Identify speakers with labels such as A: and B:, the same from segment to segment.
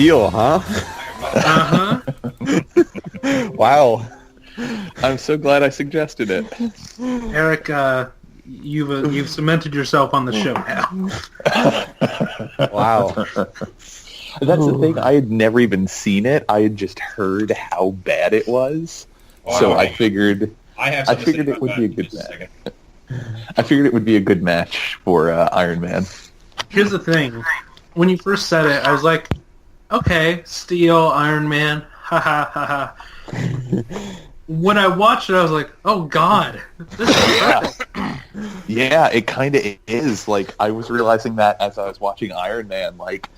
A: Steel, huh? Wow. I'm so glad I suggested it.
B: Eric, you've cemented yourself on the show now.
A: Wow.
C: That's the thing. I had never even seen it. I had just heard how bad it was. So I figured it would be a good match. I figured it would be a good match for Iron Man.
B: Here's the thing. When you first said it, I was like, okay, Steel, Iron Man, ha ha ha ha. When I watched it, I was like, oh god, this is perfect.
C: Yeah, it kind of is. Like, I was realizing that as I was watching Iron Man, like,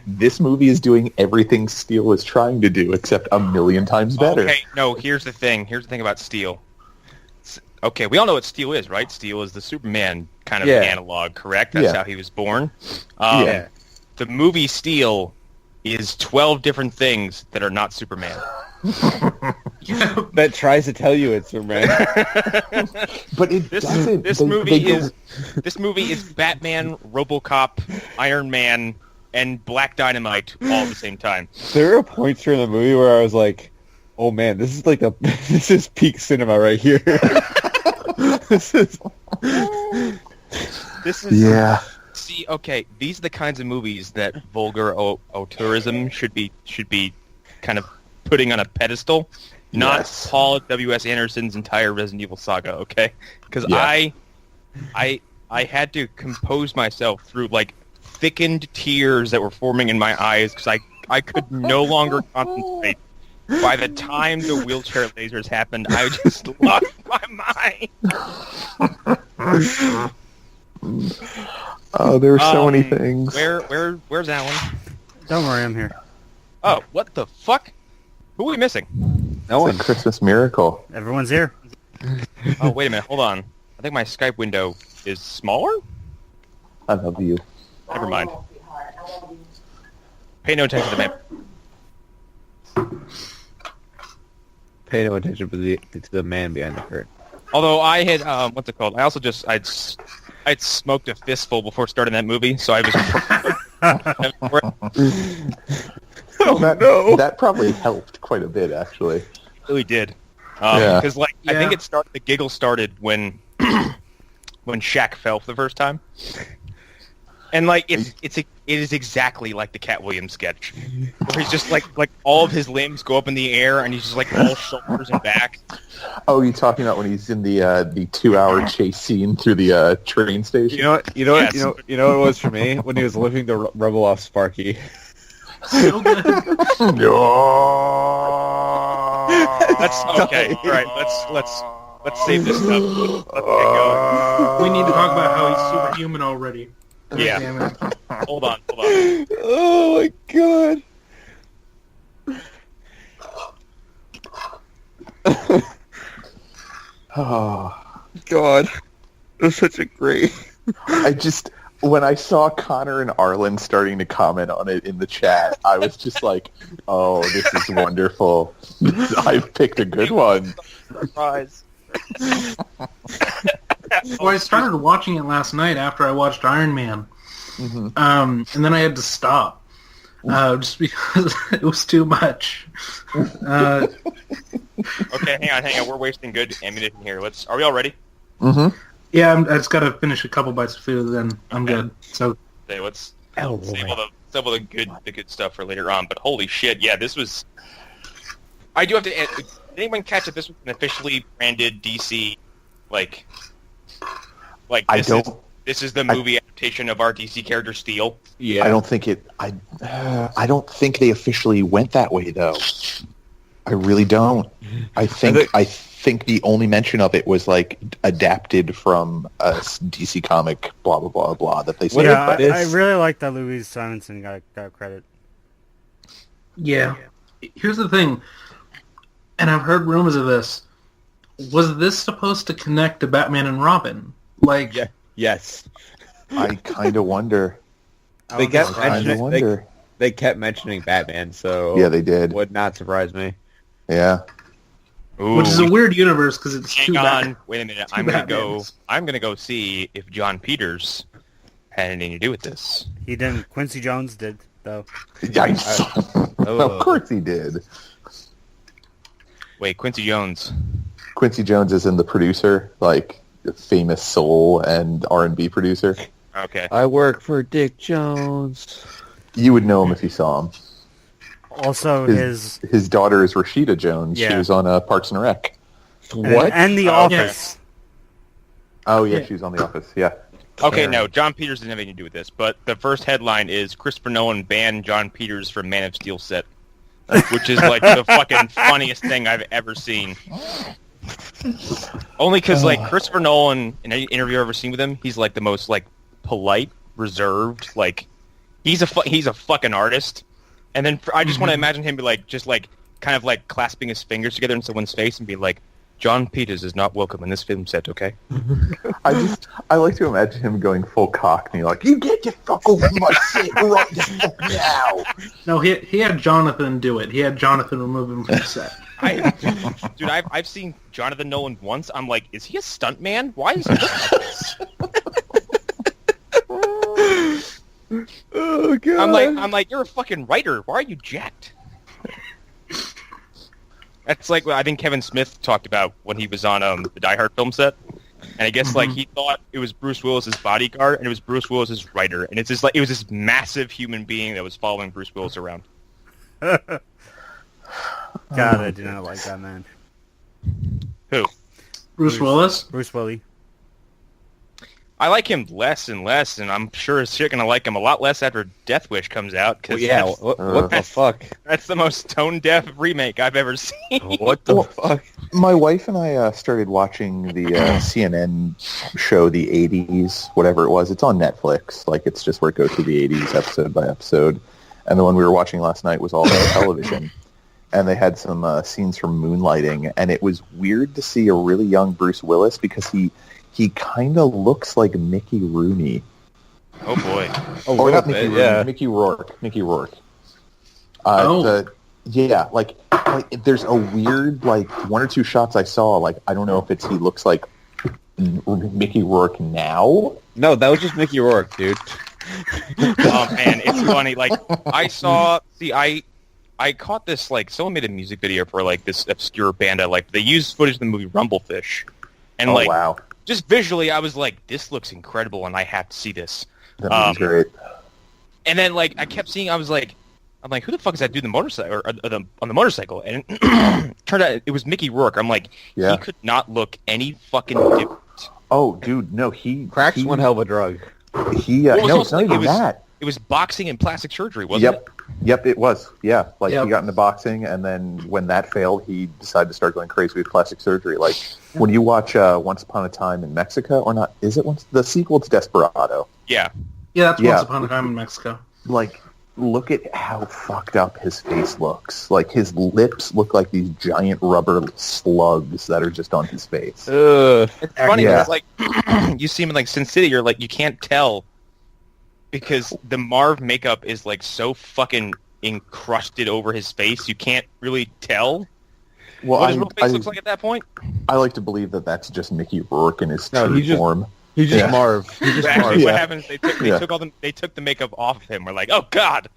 C: this movie is doing everything Steel is trying to do, except a million times better.
D: Okay, no, here's the thing. Here's the thing about Steel. Okay, we all know what Steel is, right? Steel is the Superman kind of analog, correct? That's how he was born. The movie Steel is 12 different things that are not Superman.
A: That tries to tell you it's Superman.
C: But it doesn't.
D: This movie is Batman, RoboCop, Iron Man, and Black Dynamite all at the same time.
A: There are points here in the movie where I was like, "Oh man, this is like this is peak cinema right here." This is
C: yeah.
D: See, okay, these are the kinds of movies that vulgar auteurism should be kind of putting on a pedestal, not Paul W.S. Anderson's entire Resident Evil saga. Okay, because I had to compose myself through like thickened tears that were forming in my eyes because I could no longer concentrate. By the time the wheelchair lasers happened, I just lost my mind.
C: Oh, there were so many things.
D: Where's Allan?
E: Don't worry, I'm here.
D: Oh, what the fuck? Who are we missing?
C: No one. Christmas miracle.
E: Everyone's here.
D: Oh, wait a minute. Hold on. I think my Skype window is smaller?
C: I love you.
D: Never mind. Pay no attention to me.
A: Pay no attention to the man behind the curtain.
D: Although I had, what's it called? I also I'd smoked a fistful before starting that movie, so I was...
C: That probably helped quite a bit, actually.
D: It really did. Because, I think the giggle started when Shaq fell for the first time. And, it is exactly like the Cat Williams sketch. Where he's just, like all of his limbs go up in the air, and he's just, all shoulders and back.
C: Oh, you're talking about when he's in the 2-hour chase scene through the train station?
A: You know what it was for me? When he was lifting the rubble off Sparky.
B: So good.
D: That's okay. All right, let's save this stuff. Let's get going.
B: We need to talk about how he's superhuman already.
D: Yeah.
B: Damn it.
D: Hold on.
A: Oh my god.
C: Oh
A: god. That's such a great...
C: When I saw Connor and Arlen starting to comment on it in the chat, I was just like, oh, this is wonderful. I've picked a good one.
D: Surprise.
B: Well, I started watching it last night after I watched Iron Man.
C: Mm-hmm.
B: And then I had to stop. Just because it was too much.
D: Okay, hang on. We're wasting good ammunition here. Are we all ready?
C: Mm-hmm.
B: Yeah, I just got to finish a couple bites of food, then I'm good. So,
D: okay, let's save all the good stuff for later on. But holy shit, yeah, this was... I do have to... Did anyone catch that this was an officially branded DC, this is the movie adaptation of our DC character Steel?
A: Yeah.
C: I don't think they officially went that way, though. I really don't. I think the only mention of it was adapted from a DC comic, blah blah blah blah. That they said.
E: Yeah, I really like that Louise Simonson got credit.
B: yeah. Here's the thing, and I've heard rumors of this. Was this supposed to connect to Batman and Robin?
A: Yeah. Yes.
C: I kind of wonder.
A: They kept mentioning Batman, so
C: yeah, they did.
A: Would not surprise me.
C: Yeah.
D: Ooh,
B: Which is a weird universe because it's
D: hang on. Wait a minute. I'm gonna go see if John Peters had anything to do with this.
E: He didn't. Quincy Jones did. though.
C: Of course he did.
D: Wait, Quincy Jones.
C: Quincy Jones is in The Producer, like a famous soul and R&B producer.
D: Okay.
A: I work for Dick Jones.
C: You would know him if you saw him.
E: Also,
C: His daughter is Rashida Jones.
E: Yeah.
C: She was on Parks and Rec.
A: What?
E: And The
D: Oh, okay.
E: Office.
C: Oh, yeah, she was on The Office, yeah.
D: Okay,
C: Karen.
D: no, John Peters didn't have anything to do with this, but the first headline is Christopher Nolan banned John Peters from Man of Steel set, which is like the fucking funniest thing I've ever seen. Only because like Christopher Nolan, in any interview I've ever seen with him, he's like the most like polite, reserved, like he's a fucking artist. And then I just want to imagine him be like just like kind of like clasping his fingers together in someone's face and be like, John Peters is not welcome in this film set, okay?
C: I like to imagine him going full Cockney, like, you get to fuck over my shit right the fuck now.
B: No, he had Jonathan do it. He had Jonathan remove him from the set.
D: I've seen Jonathan Nolan once. I'm like, is he a stuntman? Why is he looking like this?
A: Oh god.
D: I'm like, you're a fucking writer. Why are you jacked? That's like what I think Kevin Smith talked about when he was on the Die Hard film set. And I guess like he thought it was Bruce Willis's bodyguard and it was Bruce Willis's writer. And it's just like it was this massive human being that was following Bruce Willis around.
E: God, I do not like that man.
D: Who?
B: Bruce Willis?
E: Bruce Willis.
D: I like him less and less, and I'm sure as shit gonna like him a lot less after Death Wish comes out. Cause
A: what the fuck?
D: That's the most tone-deaf remake I've ever seen.
A: What the fuck?
C: My wife and I started watching the CNN show, The 80s, whatever it was. It's on Netflix. Like, it's just where it goes through the 80s episode by episode. And the one we were watching last night was all about television. And they had some scenes from Moonlighting, and it was weird to see a really young Bruce Willis because he kind of looks like Mickey Rooney.
D: Oh boy.
C: Or not Mickey Rooney, Mickey Rourke. Mickey Rourke. Like there's a weird, like, one or two shots I saw, like, I don't know if he looks like Mickey Rourke now.
A: No, that was just Mickey Rourke, dude.
D: Man, it's funny. Like, I caught this, like, someone made a music video for, like, this obscure band. They used footage of the movie Rumblefish. And,
C: wow.
D: Just visually, I was like, this looks incredible, and I have to see this.
C: That movie's great.
D: And then, like, I kept seeing, I'm like, who the fuck is that dude on the motorcycle? And it turned out it was Mickey Rourke. I'm like, he could not look any fucking different.
C: Oh, dude, no,
A: Crack's one hell of a drug.
C: No, it's not even that.
D: It was boxing and plastic surgery, wasn't it?
C: Yep, it was. Yeah, he got into boxing, and then when that failed, he decided to start going crazy with plastic surgery. Like, when you watch Once Upon a Time in Mexico, or not, is it the sequel to Desperado?
D: Yeah.
B: Yeah, that's Once Upon a Time in Mexico.
C: Like, look at how fucked up his face looks. Like, his lips look like these giant rubber slugs that are just on his face.
A: Ugh.
D: It's funny because, like, you see him in, like, Sin City, you're like, you can't tell because the Marv makeup is, like, so fucking encrusted over his face, you can't really tell what his real face looks like at that point.
C: I like to believe that that's just Mickey Rourke in his true form.
A: He's just Marv.
D: Actually, what happens? They took the makeup off of him. We're like, oh god.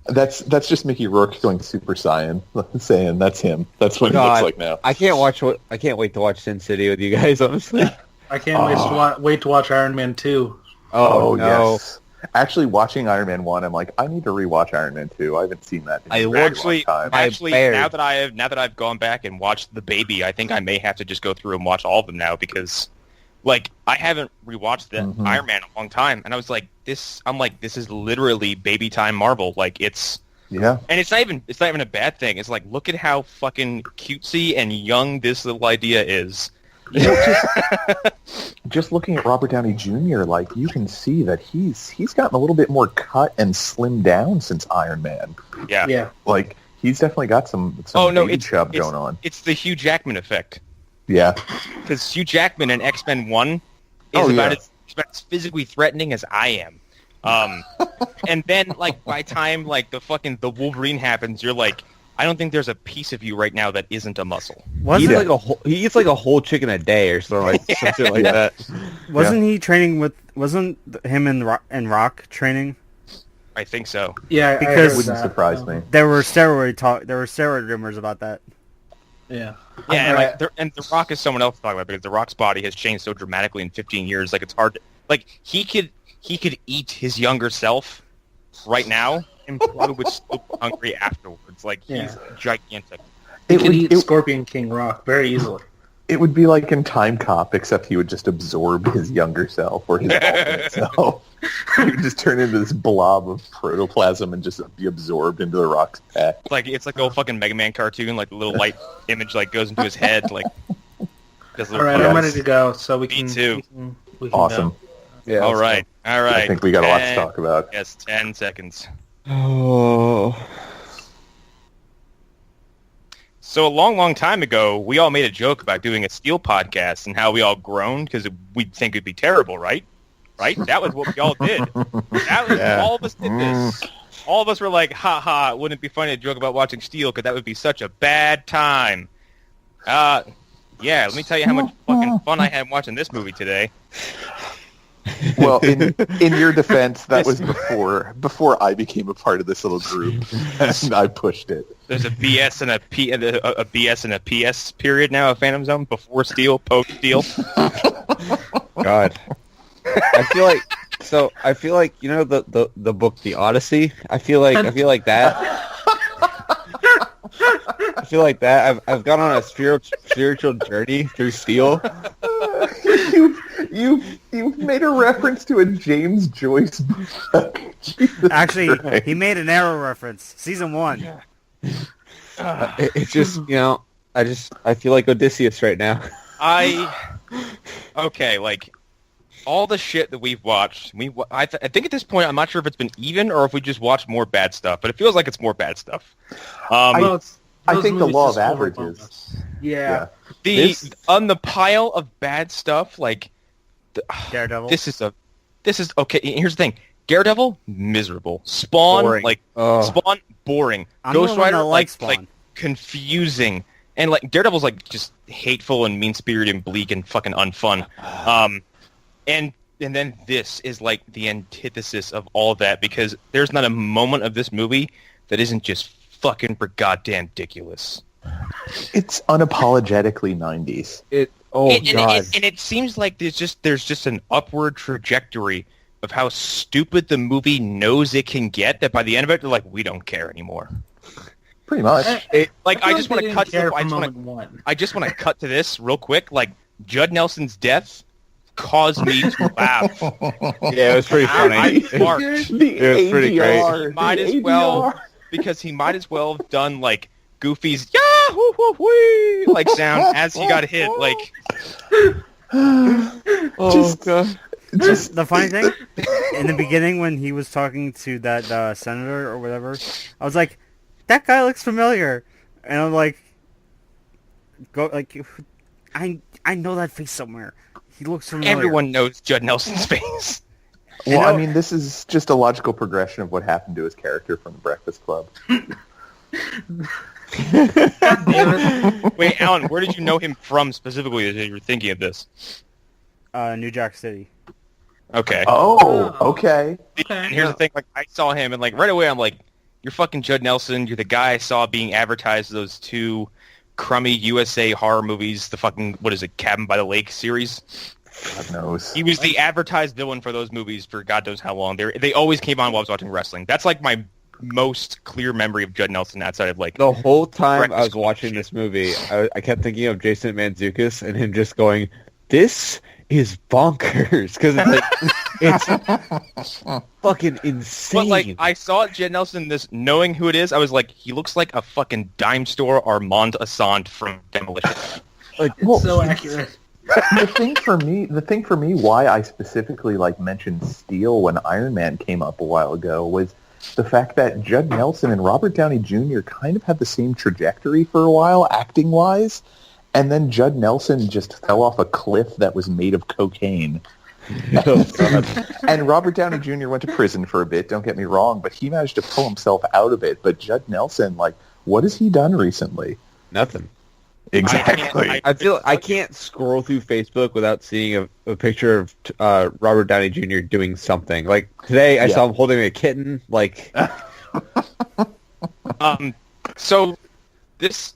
C: That's just Mickey Rourke going Super Saiyan, saying that's him. That's what he looks like now.
A: I can't wait to watch Sin City with you guys. Honestly,
B: I can't wait to watch Iron Man 2.
C: Oh no. Yes. Actually, watching Iron Man 1, I'm like, I need to rewatch Iron Man 2. I haven't seen that in a very long time.
D: Actually, now that I've gone back and watched The Baby, I think I may have to just go through and watch all of them now because, like, I haven't rewatched the Iron Man in a long time, and I was like, this is literally baby time Marvel. Like, it's and it's not even a bad thing. It's like, look at how fucking cutesy and young this little idea is.
C: You know, just looking at Robert Downey Jr., like, you can see that he's gotten a little bit more cut and slimmed down since Iron Man.
B: Yeah.
C: Like, he's definitely got some baby chub going on.
D: It's the Hugh Jackman effect.
C: Yeah.
D: Because Hugh Jackman in X-Men 1 is about as physically threatening as I am. And then, like, by time, like, the Wolverine happens, you're like, I don't think there's a piece of you right now that isn't a muscle.
A: He eats like a whole chicken a day or something like that.
E: Wasn't he training with? Wasn't him and Rock training?
D: I think so.
B: Yeah,
E: Because-
C: Wouldn't surprise me.
E: There were steroid rumors about that.
B: Yeah.
D: Yeah, and The Rock is someone else to talk about because The Rock's body has changed so dramatically in 15 years. Like it's hard. He could eat his younger self right now and probably would still be hungry afterwards. Like he's gigantic.
B: He could eat Scorpion King Rock very easily.
C: It would be like in Time Cop, except he would just absorb his younger self or his alternate self. He would just turn into this blob of protoplasm and just be absorbed into the Rock's pack.
D: It's like the old fucking Mega Man cartoon. Like the little light image like goes into his head. Like.
B: All right, I'm ready to go. So we can.
D: Me too.
B: We can
C: Awesome.
B: go.
A: Yeah.
D: All right.
C: I think we got a lot to talk about.
D: Yes, 10 seconds.
A: Oh.
D: So a long time ago, we all made a joke about doing a Steel podcast and how we all groaned because we'd think it'd be terrible, right? Right? That was what we all did. All of us did this. All of us were like, ha, wouldn't it be funny to joke about watching Steel because that would be such a bad time. Yeah, let me tell you how much fucking fun I had watching this movie today.
C: Well, in your defense, that was before I became a part of this little group, and I pushed it.
D: There's a BS and a BS and a PS period now of Phantom Zone before Steel, post Steel.
A: God. I feel like you know the book The Odyssey. I feel like that. I feel like that. I've gone on a spiritual journey through Steel.
C: You've made a reference to a James Joyce book.
E: Actually,
C: Christ.
E: he made an Arrow reference. Season 1.
A: It's just I feel like Odysseus right now.
D: Okay, like all the shit that we've watched. I think at this point, I'm not sure if it's been even or if we just watched more bad stuff, but it feels like it's more bad stuff.
C: I think the law of averages.
B: Yeah.
D: On the pile of bad stuff, like
E: Daredevil.
D: This is okay. Here's the thing: Daredevil, miserable. Spawn,
A: Boring.
D: Spawn, boring.
E: I'm
D: Ghost
E: the one
D: Rider,
E: that likes Spawn.
D: like confusing, and like Daredevil's like just hateful and mean spirited and bleak and fucking unfun. And then this is like the antithesis of all that because there's not a moment of this movie that isn't just fucking goddamn ridiculous.
C: It's unapologetically 90s.
D: And it seems like there's just an upward trajectory of how stupid the movie knows it can get. That by the end of it, they're like, we don't care anymore.
C: Pretty much.
D: I just want to cut. I just want to cut to this real quick. Like Judd Nelson's death caused me to laugh.
A: Yeah, it was pretty funny.
D: I barked.
A: It was pretty great.
D: He might as well have done like Goofy's "Yahoo!" like sound as he got hit. Like,
E: Just the funny thing, in the beginning when he was talking to that senator or whatever, I was like, that guy looks familiar, and I'm like, I know that face somewhere. He looks familiar.
D: everyone knows Judd Nelson's face.
C: Well, I mean, this is just a logical progression of what happened to his character from The Breakfast Club.
D: Wait, Allan, where did you know him from specifically as you were thinking of this?
E: New Jack City.
D: Okay.
C: Oh, okay.
D: And here's the thing, like I saw him and like right away I'm like, you're fucking Judd Nelson, you're the guy I saw being advertised those two crummy USA horror movies, the fucking, what is it, Cabin by the Lake series?
C: God knows.
D: He was the advertised villain for those movies for God knows how long. They always came on while I was watching wrestling. That's like my most clear memory of Judd Nelson outside of like...
A: The whole time I was watching this movie, I kept thinking of Jason Mantzoukas and him just going, this is bonkers. Because it's fucking insane.
D: But like, I saw Judd Nelson this, knowing who it is, I was like, he looks like a fucking dime store Armand Assant from Demolition.
A: Like,
B: It's so accurate.
C: the thing for me, why I specifically like mentioned Steel when Iron Man came up a while ago was the fact that Judd Nelson and Robert Downey Jr. kind of had the same trajectory for a while, acting-wise, and then Judd Nelson just fell off a cliff that was made of cocaine. And Robert Downey Jr. went to prison for a bit, don't get me wrong, but he managed to pull himself out of it. But Judd Nelson, like, what has he done recently?
A: Nothing.
C: Exactly.
A: I can't scroll through Facebook without seeing a picture of Robert Downey Jr. doing something. Like today, I saw him holding a kitten. Like,
D: so this.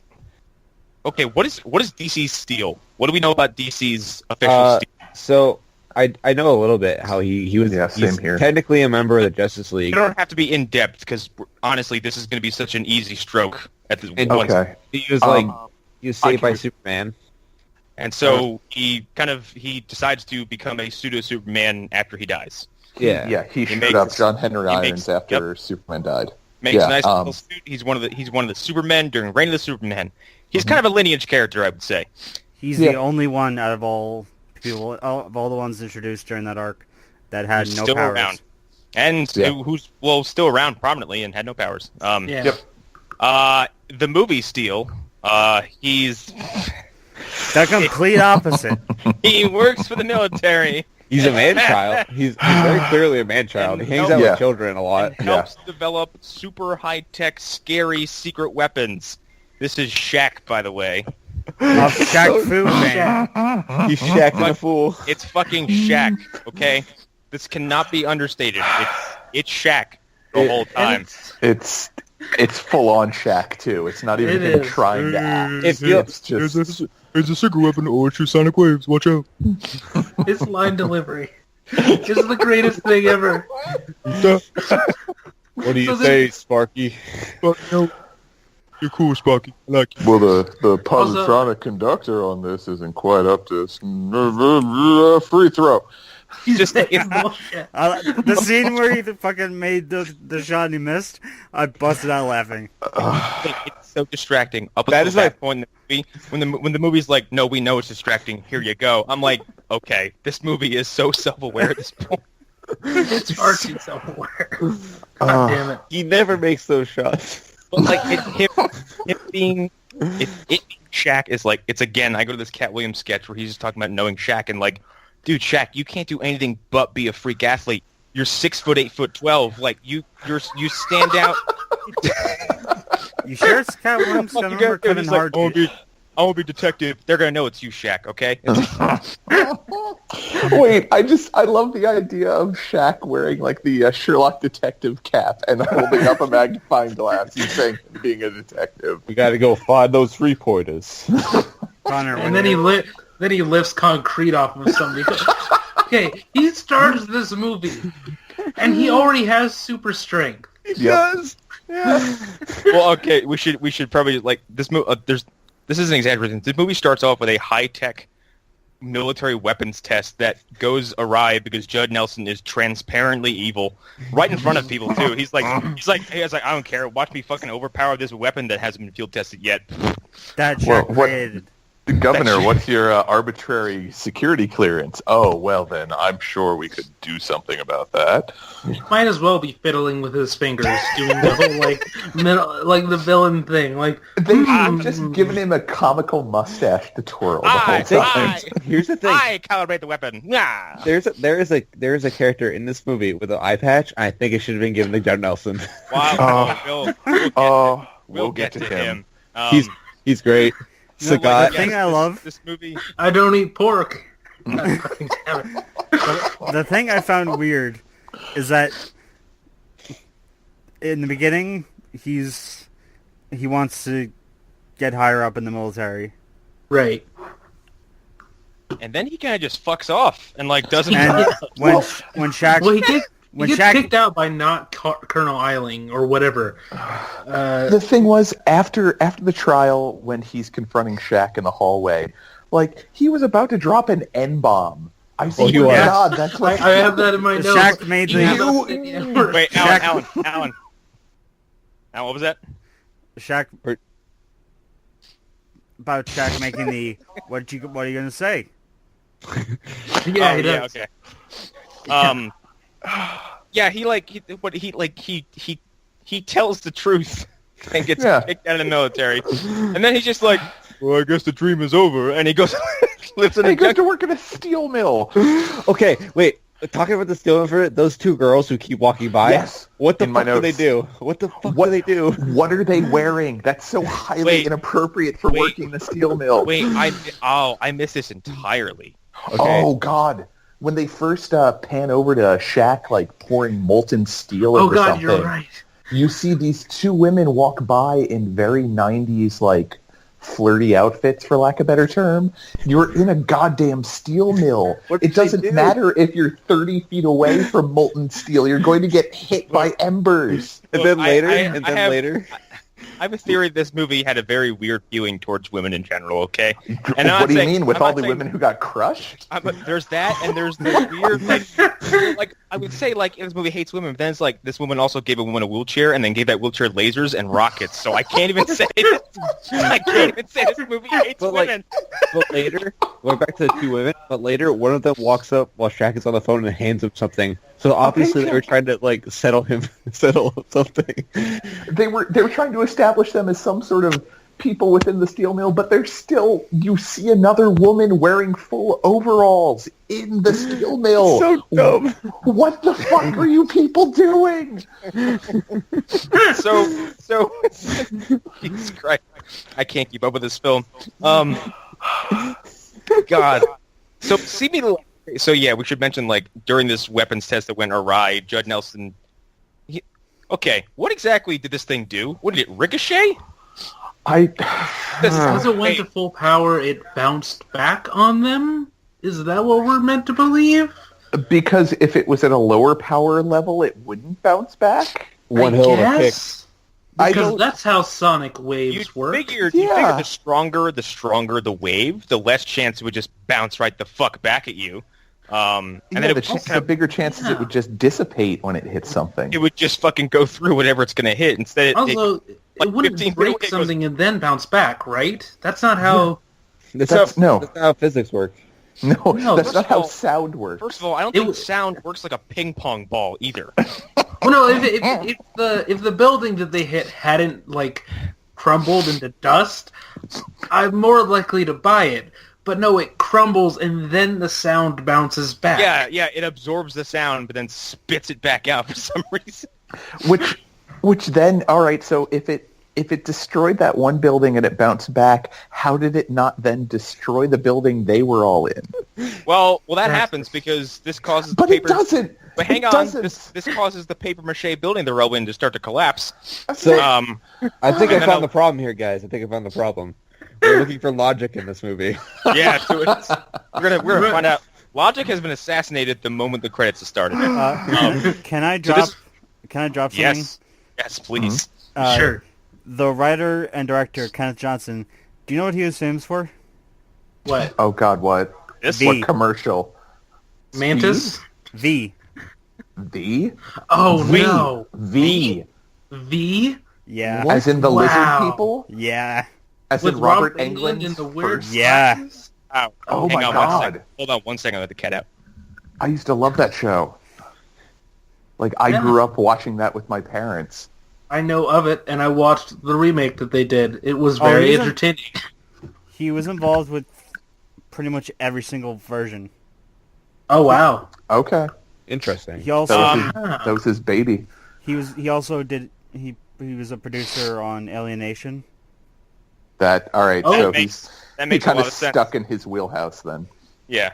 D: Okay, what is DC's Steel? What do we know about DC's official Steel?
A: So I know a little bit how he was.
C: Yeah, same here.
A: Technically a member of the Justice League.
D: You don't have to be in depth because honestly, this is going to be such an easy stroke at the
C: Okay.
A: He was he was saved by Superman,
D: and so he decides to become a pseudo Superman after he dies.
C: Yeah, he showed up John Henry Irons after Superman died.
D: Makes a nice little suit. He's one of the Supermen during Reign of the Superman. He's kind of a lineage character, I would say.
E: He's the only one out of all people, of all the ones introduced during that arc, that had no
D: still
E: powers.
D: Around. And who's still around prominently and had no powers. The movie Steel, he's
E: the complete opposite.
D: He works for the military.
A: He's a man-child. He's very clearly a man-child. He hangs out with children a lot.
D: And helps develop super high-tech, scary secret weapons. This is Shaq, by the way.
E: Shaq Fu, man.
A: He's Shaq the fool.
D: It's fucking Shaq, okay? This cannot be understated. It's Shaq the whole time.
C: It's full on Shaq too. It's not even him trying to act. It's just
F: Here's a secret weapon. Oh, it shoots sonic waves. Watch out.
B: His line delivery is the greatest thing ever.
A: What do you say, Sparky?
F: But, you're cool, Sparky. I like you.
C: Well, the positronic conductor on this isn't quite up to free throw.
B: Just bullshit.
E: The scene where he fucking made the shot and he missed, I busted out laughing.
D: It's so distracting. Up until that point in the movie, when the movie's like, no, we know it's distracting. Here you go. I'm like, okay, this movie is so self-aware at this point.
B: It's far too self-aware. God damn it.
A: He never makes those shots.
D: But like him being Shaq is like, it's again. I go to this Cat Williams sketch where he's just talking about knowing Shaq and like, dude, Shaq, you can't do anything but be a freak athlete. You're 6 foot 8'12". Like you stand out.
E: You sure it's Cat Williams? I remember Kevin Hart.
D: I won't be detective. They're gonna know it's you, Shaq. Okay.
C: Wait, I love the idea of Shaq wearing like the Sherlock detective cap and holding up a magnifying glass. He's saying being a detective.
A: We got to go find those 3-pointers.
E: Connor,
B: and then he lifts concrete off of somebody. Okay, he starts this movie, and he already has super strength.
A: He does. Yeah.
D: Well, okay, we should probably like this movie. This is an exaggeration. This movie starts off with a high-tech military weapons test that goes awry because Judd Nelson is transparently evil right in front of people too. He's like, I don't care. Watch me fucking overpower this weapon that hasn't been field tested yet.
E: That Jack created.
C: Governor, what's your arbitrary security clearance? Oh, well then, I'm sure we could do something about that.
B: Might as well be fiddling with his fingers, doing the whole like the villain thing. Like
C: they should have just given him a comical mustache to twirl the whole time.
A: Here's the thing.
D: I calibrate the weapon. Nah.
A: There is a character in this movie with an eye patch. I think it should have been given to Judd Nelson.
D: Wow. We'll get to him.
A: He's great.
E: The thing I love
D: this movie.
B: I don't eat pork.
E: The thing I found weird is that in the beginning he wants to get higher up in the military,
B: right?
D: And then he kind of just fucks off and like doesn't.
E: And when Shaq,
B: he gets kicked out by not Colonel Eiling or whatever.
C: The thing was, after the trial, when he's confronting Shaq in the hallway, like, he was about to drop an N-bomb. I think, God, that's like...
B: I have that in my notes.
E: Shaq made the...
D: Wait, Allan, what was that?
E: Shaq... About Shaq making the... What are you going to say?
B: Yeah, he does.
D: Yeah, okay. Yeah, he tells the truth and gets kicked out of the military, and then he's just like, well, I guess the dream is over, and he goes lives in
C: he goes to work at a steel mill.
A: Okay, wait. talking about the stealing for it, those two girls who keep walking by.
C: Yes.
A: What the
C: In my
A: fuck do they
C: notes.
A: do? What the fuck do they do?
C: What are they wearing? That's so highly inappropriate for working the steel mill.
D: Wait, I missed this entirely.
A: Okay.
C: Oh God! When they first pan over to Shaq, like pouring molten steel
B: Oh
C: into
B: God,
C: something,
B: you're right.
C: you see these two women walk by in very 90s, like, flirty outfits, for lack of a better term. You're in a goddamn steel mill.
A: What
C: It
A: did they
C: doesn't
A: do?
C: matter if you're 30 feet away from molten steel. You're going to get hit by embers.
A: And
D: Look,
A: then later,
D: I
A: later.
D: I have a theory this movie had a very weird feeling towards women in general, okay? And I'm
C: What
D: not
C: do you
D: saying-
C: mean with
D: I'm
C: all
D: not
C: the
D: saying-
C: women who got crushed?
D: But there's that, and there's this weird, like I would say, like, this movie hates women, but then it's like, this woman also gave a woman a wheelchair, and then gave that wheelchair lasers and rockets, so I can't even say this, this movie hates
A: But, like,
D: women.
A: But later, going back to the two women, but later one of them walks up while Shaq is on the phone and hands him something. So obviously they were trying to like settle something.
C: They were trying to establish them as some sort of people within the steel mill, but they're still, you see another woman wearing full overalls in the steel mill.
A: So dumb.
C: What the fuck are you people doing?
D: So Jesus Christ, I can't keep up with this film. God. So yeah, we should mention, like, during this weapons test that went awry, Judd Nelson. Okay, what exactly did this thing do? What did it ricochet?
B: Because it went to full power, it bounced back on them? Is that what we're meant to believe?
C: Because if it was at a lower power level, it wouldn't bounce back.
A: One hell of a kick.
B: Guess. Because that's how sonic
D: You
B: waves work.
D: figured
C: Yeah.
D: the stronger the wave, the less chance it would just bounce right the fuck back at you. And then it would,
C: The bigger chances it would just dissipate when it hits something.
D: it would just fucking go through whatever it's going to hit. Instead,
B: Also, it
D: like
B: wouldn't
D: 15
B: break
D: feet away, it goes-
B: something and then bounce back, right? That's not how...
A: That's
C: That's- no.
A: That's not how physics work.
C: No,
B: No,
C: that's
D: first
C: not
D: of
C: how
D: all-
C: sound works.
D: First of all, I don't
B: It
D: think
B: was-
D: sound works like a ping pong ball either.
B: Well, no, if the building that they hit hadn't, like, crumbled into dust, I'm more likely to buy it. But no, it crumbles and then the sound bounces back.
D: Yeah, it absorbs the sound, but then spits it back out for some reason.
C: Which then, all right, so if it destroyed that one building and it bounced back, how did it not then destroy the building they were all in?
D: Well, that happens because this causes
C: But
D: the
C: it
D: paper...
C: doesn't.
D: But hang
C: It
D: on,
C: doesn't.
D: this causes the paper mache building they're all in to start to collapse.
A: So
D: And
A: I think I
D: then
A: found
D: I'll-
A: the problem here, guys. I think I found the problem. We're looking for logic in this movie.
D: Yeah, so we're gonna find out. Logic has been assassinated the moment the credits have started.
E: Can I
D: so
E: drop?
D: this-
E: Can I drop something?
D: Yes, please.
B: Sure.
E: The writer and director Kenneth Johnson. Do you know what he was famous for?
B: What?
C: Oh God, what?
D: This
E: V.
C: What commercial?
B: Mantis?
E: V.
C: The
B: Oh,
D: V.
B: no.
C: V.
B: V?
E: Yeah.
C: As in the
B: Wow.
C: lizard people?
E: Yeah.
C: As
B: With
C: in Robert
B: Englund
C: Englund's
B: in the weird
C: first?
E: Yeah.
B: glasses?
D: Ow.
C: Oh
D: Hang
C: my
D: on
C: God.
D: 1 second. Hold on 1 second. I let the cat out.
C: I used to love that show. Like, I
B: Yeah.
C: grew up watching that with my parents.
B: I know of it, and I watched the remake that they did. It was
E: Oh,
B: very
E: really?
B: entertaining.
E: He was involved with pretty much every single version.
B: Oh, wow.
C: Okay.
A: Interesting.
E: He also
C: That was his baby.
E: he also did he was a producer on Alienation.
C: All right,
B: Oh,
C: so
D: that
C: he's
D: makes a
C: kind
D: lot
C: of
D: of sense.
C: stuck in his wheelhouse then.
D: Yeah.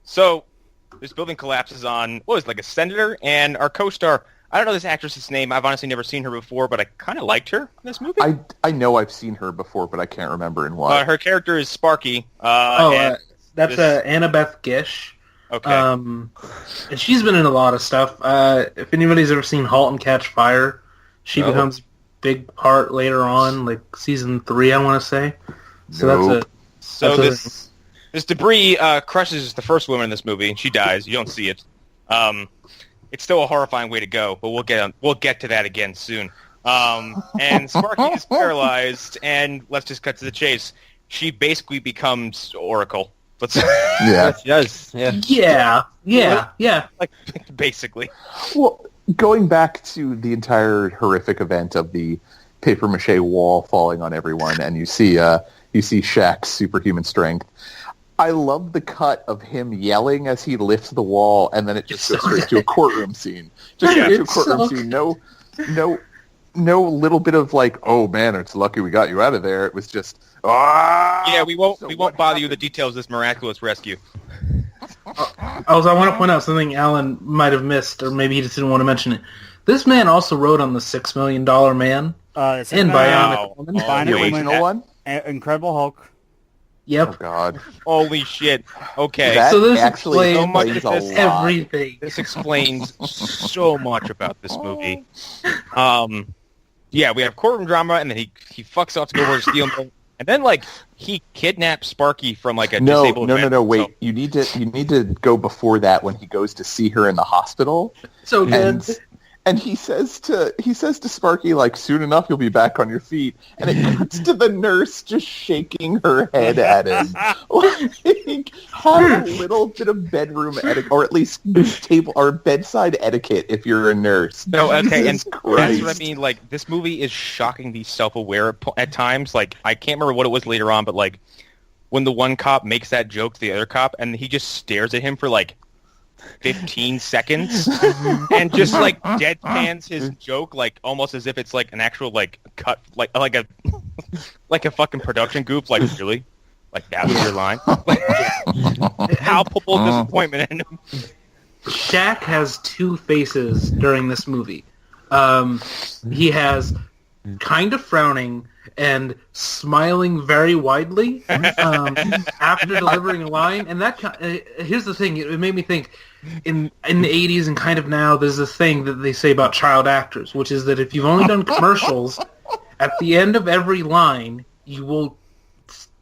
D: So this building collapses on what was it, like a senator, and our co-star. I don't know this actress's name. I've honestly never seen her before, but I kind of liked her in this movie.
C: I know I've seen her before, but I can't remember in what.
D: Her character is Sparky. And
B: That's
D: this-
B: Annabeth Gish.
D: okay.
B: And she's been in a lot of stuff. If anybody's ever seen *Halt and Catch Fire*, she
A: No.
B: becomes a big part later on, like season 3, I want to say. So
C: Nope.
D: So
B: that's
D: this debris crushes the first woman in this movie, and she dies. You don't see it. It's still a horrifying way to go, but we'll get to that again soon. And Sparky is paralyzed, and let's just cut to the chase. She basically becomes Oracle. Let's
C: Yeah.
A: Yes, she does. Yeah.
B: yeah.
D: like basically.
C: Well, going back to the entire horrific event of the paper mache wall falling on everyone, and you see Shaq's superhuman strength. I love the cut of him yelling as he lifts the wall, and then it just goes straight to a courtroom scene. Just straight to a courtroom scene. No little bit of like, oh man, it's lucky we got you out of there. It was just,
D: yeah, we won't bother you with the details of this miraculous rescue.
B: Also, I want to point out something Allan might have missed, or maybe he just didn't want to mention it. This man also wrote on the $6 Million Man and Bionic Woman.
C: The original one?
E: Incredible Hulk.
B: Yep.
C: Oh god.
D: Holy shit. Okay.
C: That
B: so this
C: actually
D: so much
C: explains
D: of
C: a
D: this,
C: lot.
B: everything.
D: This explains so much about this movie. Yeah, we have courtroom drama, and then he fucks off to go over to steal him, and then like he kidnaps Sparky from like a disabled vet.
C: No. Wait, you need to go before that when he goes to see her in the hospital.
B: So good.
C: And he says to Sparky, like, soon enough you'll be back on your feet. And it cuts to the nurse just shaking her head at him. Like, have a little bit of bedroom etiquette, or at least table or bedside etiquette if you're a nurse.
D: No, okay, and
C: Jesus Christ.
D: that's what I mean. Like, this movie is shockingly self-aware at times. Like, I can't remember what it was later on, but like when the one cop makes that joke to the other cop, and he just stares at him for like 15 seconds and just like deadpans his joke, like almost as if it's like an actual like cut, like a fucking production goof. Like, really? Like, that was your line? Palpable disappointment in him.
B: Shaq has two faces during this movie. He has kind of frowning and smiling very widely after delivering a line. And that here's the thing: it made me think. In the 80s and kind of now, there's this thing that they say about child actors, which is that if you've only done commercials, at the end of every line, you will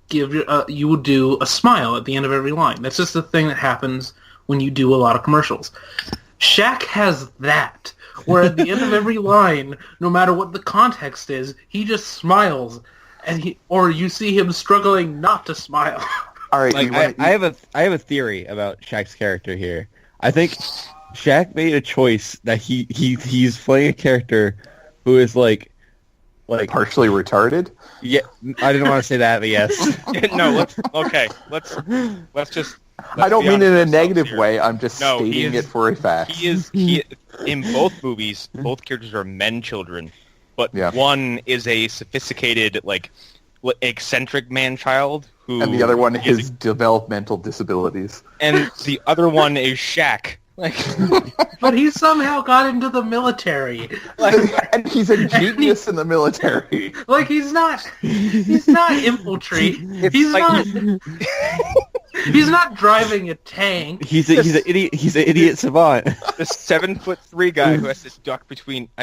B: do a smile at the end of every line. That's just the thing that happens when you do a lot of commercials. Shaq has that, where at the end of every line, no matter what the context is, he just smiles, or you see him struggling not to smile.
C: All right,
A: like, I have a theory about Shaq's character here. I think Shaq made a choice that he's playing a character who is like
C: partially retarded.
A: Yeah, I didn't want to say that, but yes.
D: No, let's just.
C: I don't mean in a negative
D: here.
C: way. I'm just stating it for a fact.
D: He in both movies, both characters are men children, but one is a sophisticated, like, eccentric man-child who,
C: and the other one is developmental disabilities,
D: and the other one is Shaq. Like,
B: but he somehow got into the military.
C: And he's a genius in the military.
B: Like, he's not infantry. He's not driving a tank.
A: He's an idiot savant.
D: The 7'3" guy who has to duck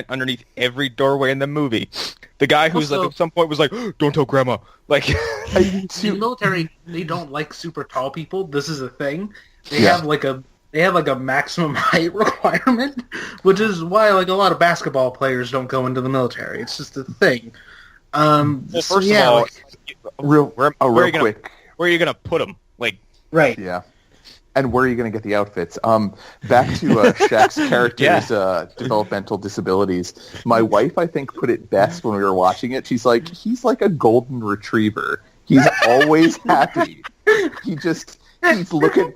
D: underneath every doorway in the movie. The guy who's also, like, at some point was like, "Don't tell grandma." Like,
B: in the military, they don't like super tall people. This is a thing. They have like a maximum height requirement, which is why like a lot of basketball players don't go into the military. It's just a thing.
D: Well, first of all,
C: real quick,
D: where are you gonna put them? Like,
B: right?
C: Yeah. And where are you going to get the outfits? Back to Shaq's character's developmental disabilities. My wife, I think, put it best when we were watching it. She's like, he's like a golden retriever. He's always happy. He's looking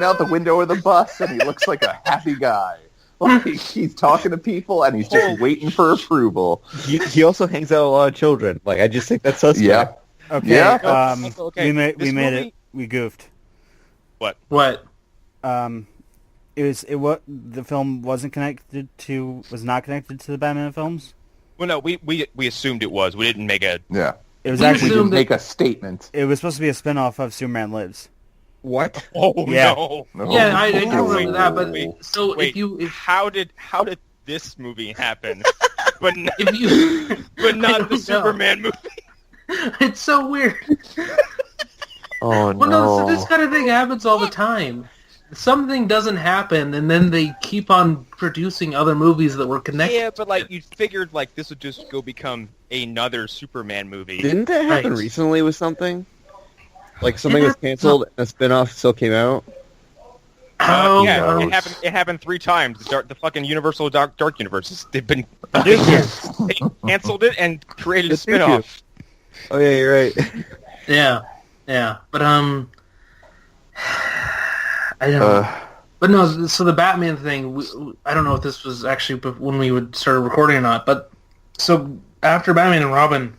C: out the window of the bus, and he looks like a happy guy. Like, he's talking to people, and he's just waiting for approval.
A: He also hangs out with a lot of children. Like, I just think that's suspect.
C: Yeah.
E: Okay.
C: Yeah.
D: Okay.
E: We made it. We goofed.
B: What?
E: The film was not connected to the Batman films.
D: Well, no, we assumed it was. We didn't make a.
C: Yeah.
E: It was
C: We
E: actually
C: didn't make a statement.
E: It was supposed to be a spin-off of Superman Lives.
A: What?
D: Oh
E: Yeah.
D: no!
B: Yeah, I don't remember that. But so
D: Wait,
B: if
D: how did this movie happen? but not
B: I
D: the
B: don't
D: Superman movie.
B: it's so weird.
C: Oh
B: Well, no, so this kind of thing happens all the time. Something doesn't happen, and then they keep on producing other movies that were connected.
D: Yeah, but like you figured, like this would just go become another Superman movie.
A: Didn't that happen recently with something? Like something was canceled and a spinoff still came out?
D: Yeah, it happened 3 times. The fucking Universal Dark Universes. They've been they canceled it and created a spinoff.
A: Oh yeah, you're right.
B: Yeah, but I don't. But no, so the Batman thing, I don't know if this was actually when we would start recording or not, but so after Batman and Robin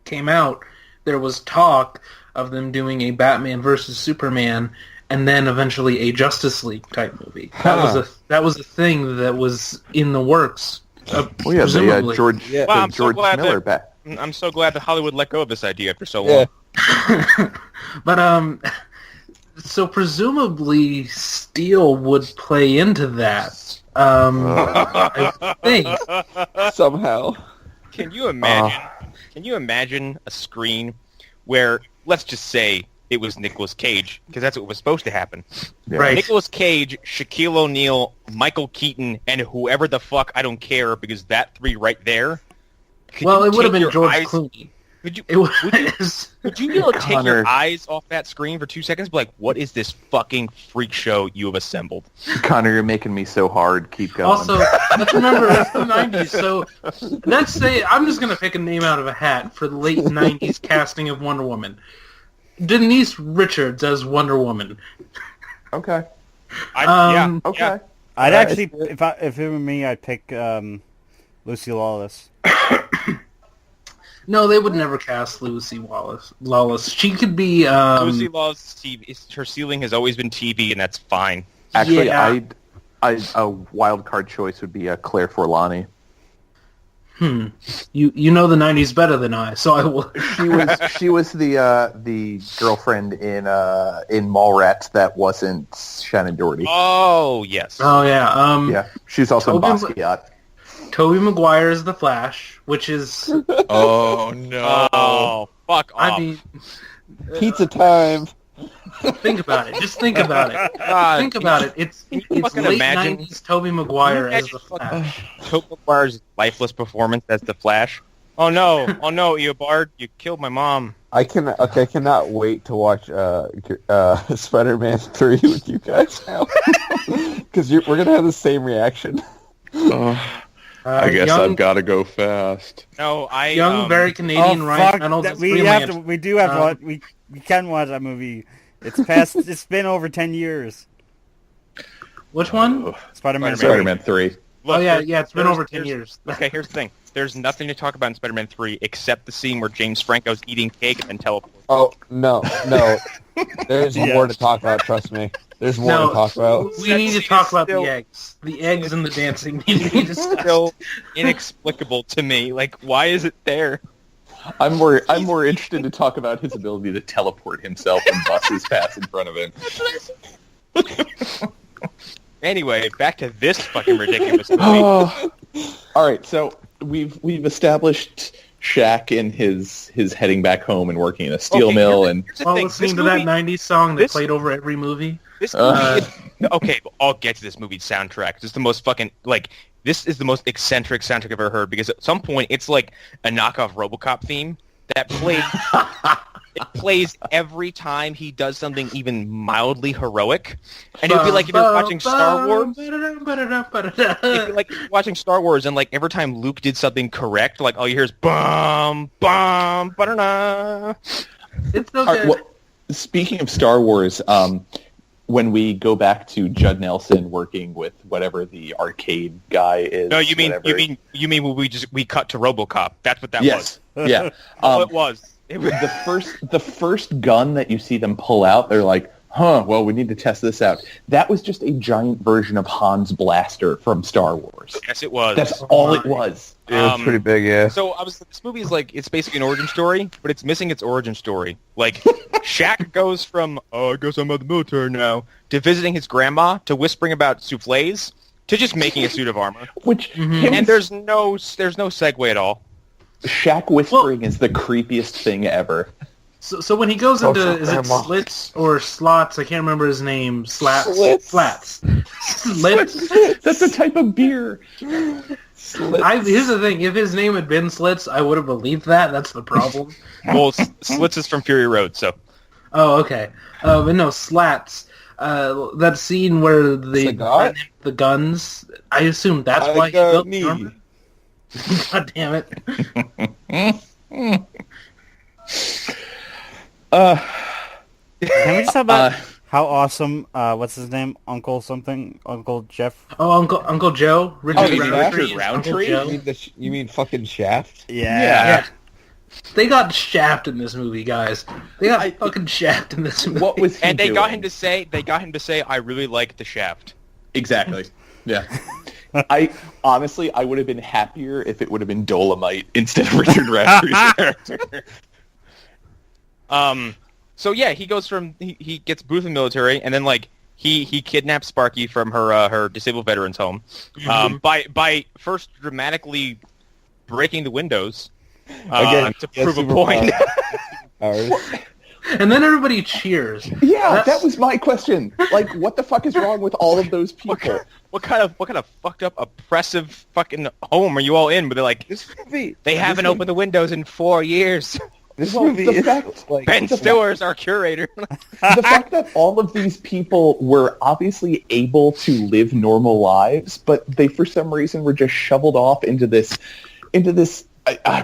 B: came out, there was talk of them doing a Batman versus Superman and then eventually a Justice League type movie. That was a thing that was in the works. Presumably.
C: George Miller back.
D: I'm so glad that Hollywood let go of this idea after so long.
B: But so presumably Steel would play into that. I think
A: Somehow.
D: Can you imagine? Can you imagine a screen where, let's just say, it was Nicolas Cage, because that's what was supposed to happen.
C: Yeah.
B: Right.
D: Nicolas Cage, Shaquille O'Neal, Michael Keaton, and whoever the fuck, I don't care, because that three right there.
B: Well, it would have been
D: your
B: George
D: eyes-
B: Clooney.
D: Would you
B: It was.
D: would you be able to take
C: Connor.
D: your eyes off that screen for 2 seconds? Be like, what is this fucking freak show you have assembled?
C: Connor, you're making me so hard. Keep going.
B: Also, let's remember it's the 90s, so let's say, I'm just going to pick a name out of a hat for the late 90s casting of Wonder Woman. Denise Richards as Wonder Woman.
C: Okay.
B: Okay.
E: I'd actually, if it were me, I'd pick Lucy Lawless.
B: No, they would never cast Lucy Lawless. She could be...
D: Lucy Lawless, TV, her ceiling has always been TV, and that's fine.
C: Actually,
B: Yeah.
C: a wild card choice would be Claire Forlani.
B: You know the 90s better than I, so I will...
C: She was the girlfriend in Mallrats that wasn't Shannon Doherty.
D: Oh, yes.
B: Oh, yeah.
C: Yeah, she's also in
B: Tobey-
C: Basquiat.
B: Tobey Maguire is the Flash, which is...
F: Oh no!
D: Oh, fuck off.
B: I mean...
A: Pizza time.
B: Think about it. Just think about it.
D: God,
B: Think about it. It's
D: fucking
B: late
D: imagine-
B: 90s Tobey Maguire as the
D: Imagine
B: Flash.
D: Tobey Maguire's lifeless performance as the Flash. Oh no! Oh no, Eobard, you killed my mom.
A: I cannot wait to watch Spider-Man 3 with you guys now. Because we're going to have the same reaction.
F: I guess
B: young,
F: I've got to go fast.
D: No,
B: young, very Canadian Ryan Reynolds. is
E: We do have to watch. We can watch that movie. It's past. It's been over 10 years.
B: Which one?
E: Spider-Man.
C: Spider-Man 3.
D: Look,
B: Oh yeah,
D: there's-
B: yeah. It's been
D: there's-
B: over 10
D: there's-
B: years.
D: Okay, here's the thing. There's nothing to talk about in Spider-Man 3 except the scene where James Franco's eating cake and then teleports.
A: Oh, no. There's more to talk about, trust me. There's more to talk about.
B: We need to talk about the eggs. The eggs and the dancing need to be discussed.
D: Still inexplicable to me. Like, why is it there?
C: I'm more interested to talk about his ability to teleport himself when buses pass in front of him.
D: Anyway, back to this fucking ridiculous movie.
C: All right, so we've established Shaq and his heading back home and working in a steel mill, and
D: Here's the
B: While
D: thing,
B: listening
D: this
B: to
D: movie-
B: that 90s song that
D: this-
B: played over every movie.
D: This movie okay, I'll get to this movie's soundtrack. It's the most fucking, like, this is the most eccentric soundtrack I've ever heard, because at some point it's like a knockoff RoboCop theme that plays it plays every time he does something even mildly heroic. And it would be like if you're watching Star Wars, if you're like watching Star Wars and like every time Luke did something correct, like all you hear is bum bum ba-da-da.
B: It's
C: All
B: okay.
C: right, well, speaking of Star Wars, when we go back to Judd Nelson working with whatever the arcade guy is.
D: No, you mean
C: whatever.
D: you mean when we cut to RoboCop. That's what that
C: Yes, yeah.
D: all it was. It was
C: the first gun that you see them pull out, they're like, well, we need to test this out. That was just a giant version of Han's blaster from Star Wars.
D: yes, it was.
C: That's all it was.
A: It was pretty big, yeah.
D: So this movie is like, it's basically an origin story, but it's missing its origin story. Like, Shaq goes from, oh, I guess I'm out of the military now, to visiting his grandma, to whispering about souffles, to just making a suit of armor.
C: Which
D: And there's no segue at all.
C: Shaq whispering is the creepiest thing ever.
B: So when he goes into,
A: so
B: is it
A: grandma.
B: slits or slots? I can't remember his name. Slats.
A: Slits.
B: Slats. Slits.
C: That's a type of beer.
B: Here's the thing. If his name had been Slits, I would have believed that. That's the problem.
D: Well, Slits is from Fury Road, so.
B: Oh, okay. But no, Slats. That scene where
A: Cigar?
B: the guns. I assume that's why he built the armor. God damn it.
E: Can we just talk about how awesome, what's his name? Uncle something? Uncle Jeff?
B: Oh, Uncle Joe? Richard
C: you mean
B: Roundtree?
C: Richard Roundtree?
B: Uncle Joe?
A: You mean fucking Shaft?
B: Yeah. They got Shaft in this movie, guys. They got fucking Shaft in this movie.
C: What was he
D: And they
C: doing?
D: got him to say, I really like the Shaft.
C: Exactly. Yeah. I would have been happier if it would have been Dolomite instead of Richard Roundtree's character.
D: So yeah, he goes from he gets booted in the military, and then like he kidnaps Sparky from her disabled veterans home, by first dramatically breaking the windows to prove a point.
B: And then everybody cheers.
C: Yeah, that was my question. Like, what the fuck is wrong with all of those people?
D: What kind of fucked up oppressive fucking home are you all in? But they're like, they haven't opened the windows in 4 years.
A: This movie is like
D: Ben Stiller's our curator.
C: The fact that all of these people were obviously able to live normal lives, but they for some reason were just shoveled off into this.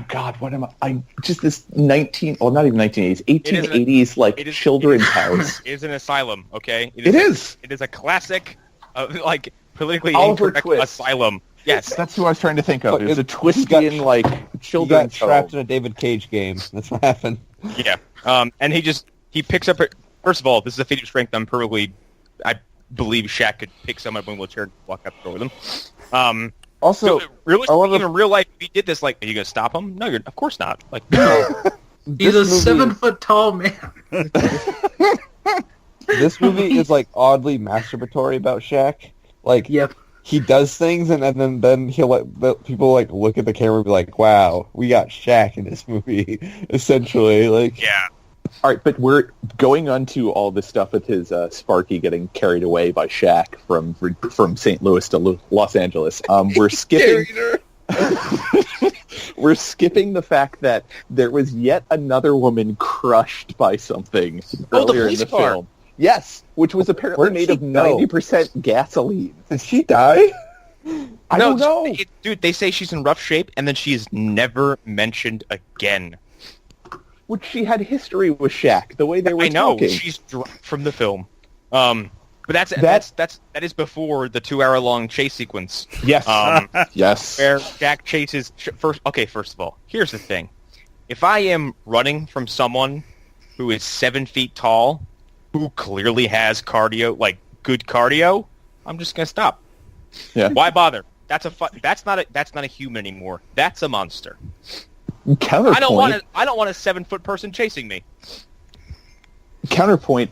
C: God, what am I? Just this not even 1980s, 1880s children's house.
D: It is an asylum, okay?
C: It is.
D: It is a classic, like politically
C: Oliver
D: incorrect
C: Twist.
D: asylum. Yes,
C: That's who I was trying to think of. It was a
A: He
C: Twistian
A: got
C: children's
A: trapped
C: home.
A: in a David Cage game. That's what happened.
D: yeah. And he picks up. First of all, this is a feat of strength. I believe Shaq could pick someone up in a wheelchair and walk out the door with him.
A: Also,
D: in real life, if he did this, like, are you gonna stop him? No, of course not. Like,
B: He's a 7-foot tall man.
A: This movie is like oddly masturbatory about Shaq. Like,
B: Yep.
A: he does things, and then he'll let people like look at the camera and be like, "Wow, we got Shaq in this movie." Essentially, like,
D: yeah.
C: All right, but we're going on to all this stuff with his Sparky getting carried away by Shaq from St. Louis to Los Angeles. We're skipping. We're skipping the fact that there was yet another woman crushed by something earlier in the
D: car.
C: film. Yes, which was apparently
A: Where'd
C: made
A: she
C: of
A: go?
C: 90% gasoline.
A: did she die?
C: I don't know.
D: Dude, they say she's in rough shape, and then she is never mentioned again.
C: Which she had history with Shaq, the way they were
D: I know
C: talking.
D: she's dropped from the film. But that is before the 2-hour-long chase sequence.
C: Yes. Yes.
D: Where Shaq chases first. Okay, first of all, here's the thing: if I am running from someone who is 7 feet tall, who clearly has cardio, like good cardio, I'm just gonna stop.
C: Yeah.
D: Why bother? That's not a human anymore. That's a monster.
C: Counterpoint.
D: I don't want a 7-foot person chasing me.
C: Counterpoint.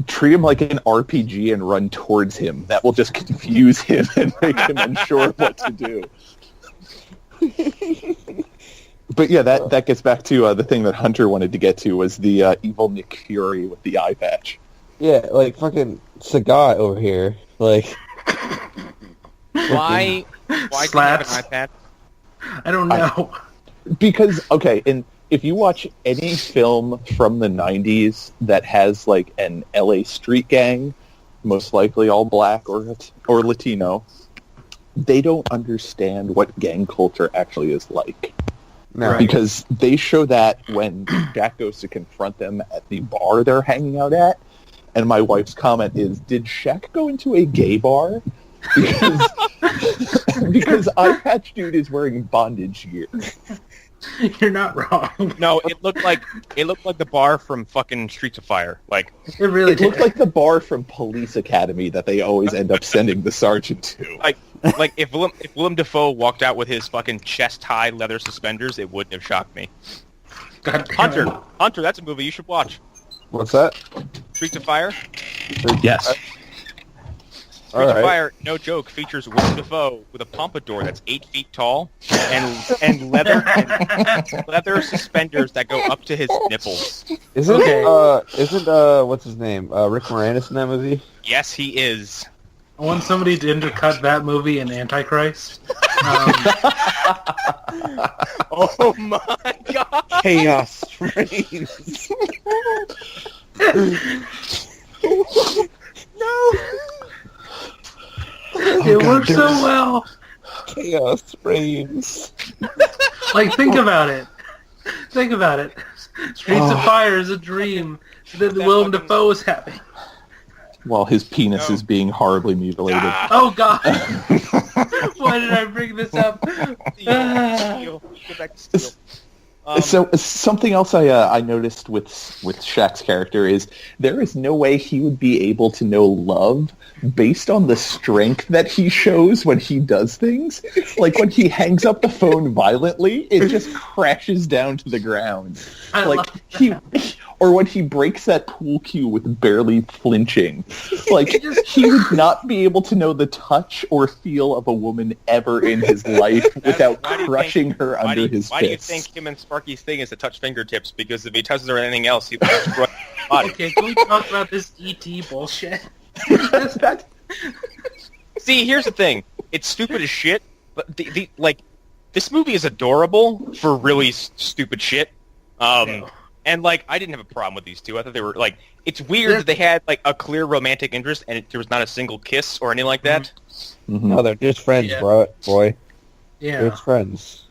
C: Treat him like an RPG and run towards him. That will just confuse him and make him unsure of what to do. But yeah, that gets back to the thing that Hunter wanted to get to was the evil Nick Fury with the eye patch.
A: Yeah, like fucking Sagat over here. Like,
D: Why do you have an
B: Slaps.
D: iPad?
B: I don't know.
C: Because, okay, and if you watch any film from the 90s that has, like, an LA street gang, most likely all black or Latino, they don't understand what gang culture actually is like.
A: no.
C: Because they show that when Jack goes to confront them at the bar they're hanging out at, and my wife's comment is, did Shaq go into a gay bar? Because Eye Patch Dude is wearing bondage gear.
B: You're not wrong.
D: No, it looked like the bar from fucking Streets of Fire. Like,
B: It really
C: It looked
B: did.
C: like the bar from Police Academy that they always end up sending the sergeant to.
D: like if Willem Dafoe walked out with his fucking chest-high leather suspenders, it wouldn't have shocked me.
B: God damn it.
D: Hunter, that's a movie you should watch.
A: What's that?
D: Streets of Fire.
C: Yes.
D: Streets
A: Alright.
D: of Fire, no joke, features Willem Dafoe with a pompadour that's 8 feet tall and leather suspenders that go up to his nipples.
A: Isn't
B: Okay.
A: what's his name? Rick Moranis in that movie?
D: Yes, he is.
B: I want somebody to intercut that movie in Antichrist.
D: Oh my god!
A: Chaos reigns.
D: No.
B: It works so well.
A: Chaos reigns.
B: Like, think about it. Think about it. Streets of Fire is a dream that Willem Dafoe is having.
C: while his penis is being horribly mutilated.
B: Oh God! Why did I bring this up?
D: Steel. Get back to Steel.
C: So something else I noticed with Shaq's character is there is no way he would be able to know love based on the strength that he shows when he does things. Like when he hangs up the phone violently, it just crashes down to the ground. Or when he breaks that pool cue with barely flinching. Like, he would not be able to know the touch or feel of a woman ever in his life without crushing her under his fists.
D: Why do you think him and Sparky's thing is to touch fingertips? Because if he touches her or anything else, he will destroy her body.
B: Okay, can we talk about this E.T. bullshit?
D: See, here's the thing. It's stupid as shit, but this movie is adorable for really stupid shit. And, I didn't have a problem with these two. I thought they were, it's weird that they had, a clear romantic interest and there was not a single kiss or anything like that.
C: Mm-hmm.
A: No, they're just friends, boy.
B: Yeah.
A: They're just friends.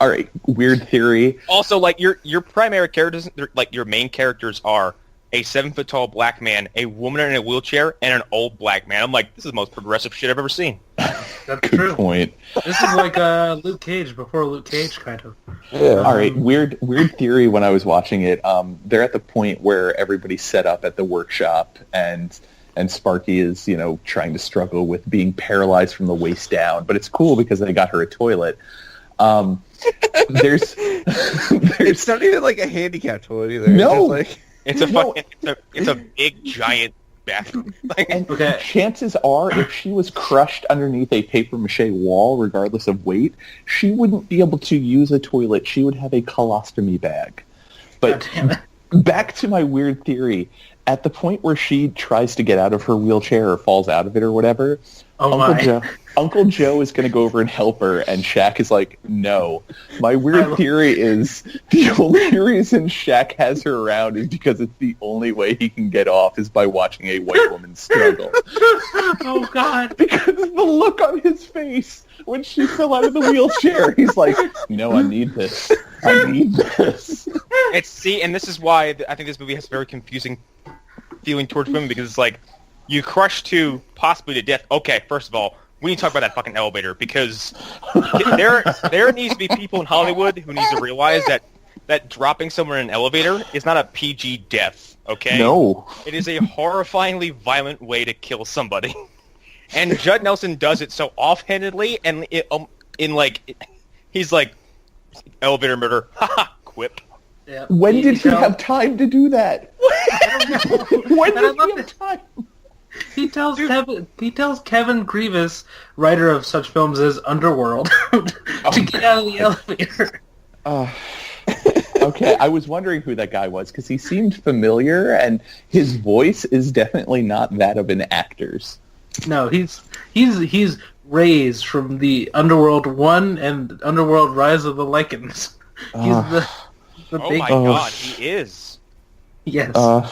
C: All right, weird theory.
D: Also, your primary characters, your main characters are a 7-foot-tall black man, a woman in a wheelchair, and an old black man. I'm like, this is the most progressive shit I've ever seen.
B: That's
C: Good
B: true.
C: point.
B: This is like Luke Cage before Luke Cage, kind of.
A: Yeah.
C: All right, weird theory when I was watching it. They're at the point where everybody's set up at the workshop, and Sparky is, trying to struggle with being paralyzed from the waist down. But it's cool because they got her a toilet. There's
A: It's not even like a handicap toilet either.
C: No.
D: It's a big giant bathroom.
C: And chances are, if she was crushed underneath a papier-mâché wall, regardless of weight, she wouldn't be able to use a toilet. She would have a colostomy bag. But back to my weird theory. At the point where she tries to get out of her wheelchair or falls out of it or whatever, Uncle Joe is going to go over and help her, and Shaq is like, no. My weird theory is the only reason Shaq has her around is because it's the only way he can get off is by watching a white woman struggle.
B: Oh, God.
C: Because the look on his face when she fell out of the wheelchair, he's like, no, I need this. I need this.
D: And this is why I think this movie has a very confusing feeling towards women, because it's like, you crush two possibly to death. Okay, first of all, we need to talk about that fucking elevator, because there needs to be people in Hollywood who need to realize that dropping someone in an elevator is not a PG death, okay?
C: No.
D: It is a horrifyingly violent way to kill somebody. And Judd Nelson does it so offhandedly, and he's like, elevator murder, haha, quip.
B: Yeah.
C: When did he have time to do that?
B: I don't know.
C: When
B: And I
C: did
B: love
C: he have time?
B: He tells Kevin Grievous, writer of such films as Underworld, to get out of the elevator.
C: Okay, I was wondering who that guy was because he seemed familiar, and his voice is definitely not that of an actor's.
B: No, he's Ray's from the Underworld 1 and Underworld Rise of the Lycans. He's the
D: Oh
B: big...
D: my god, he is.
B: Yes.
A: No,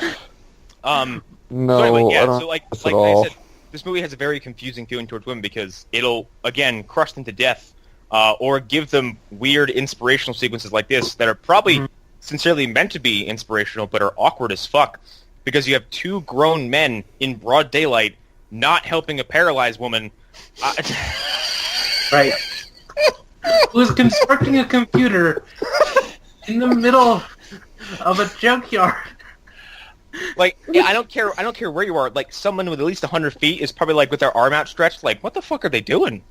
D: So anyway,
A: I
D: yeah,
A: don't
D: so like
A: at
D: I
A: all.
D: said, this movie has a very confusing feeling towards women because it'll, again, crush them to death, or give them weird inspirational sequences like this that are probably sincerely meant to be inspirational but are awkward as fuck, because you have two grown men in broad daylight not helping a paralyzed woman.
B: Right. Who's constructing a computer in the middle of a junkyard.
D: I don't care where you are. Like, someone with at least 100 feet is probably, with their arm outstretched, what the fuck are they doing?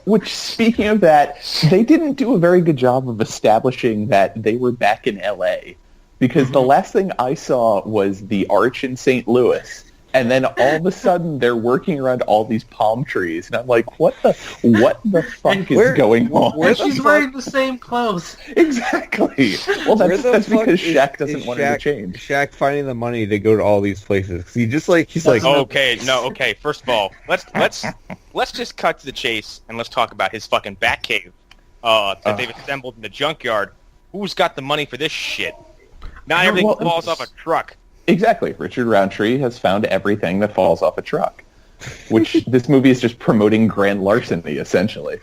C: Which, speaking of that, they didn't do a very good job of establishing that they were back in L.A. Because the last thing I saw was the Arch in St. Louis. And then all of a sudden, they're working around all these palm trees. And I'm like, what the fuck is going on?
B: She's wearing the same clothes.
C: Exactly. Well, that's because Shaq doesn't want her to change.
A: Shaq finding the money to go to all these places. 'Cause he's like...
D: Okay. First of all, let's just cut to the chase and let's talk about his fucking Batcave that they've assembled in the junkyard. Who's got the money for this shit? Not everything falls off a truck.
C: Exactly. Richard Roundtree has found everything that falls off a truck, which this movie is just promoting grand larceny, essentially.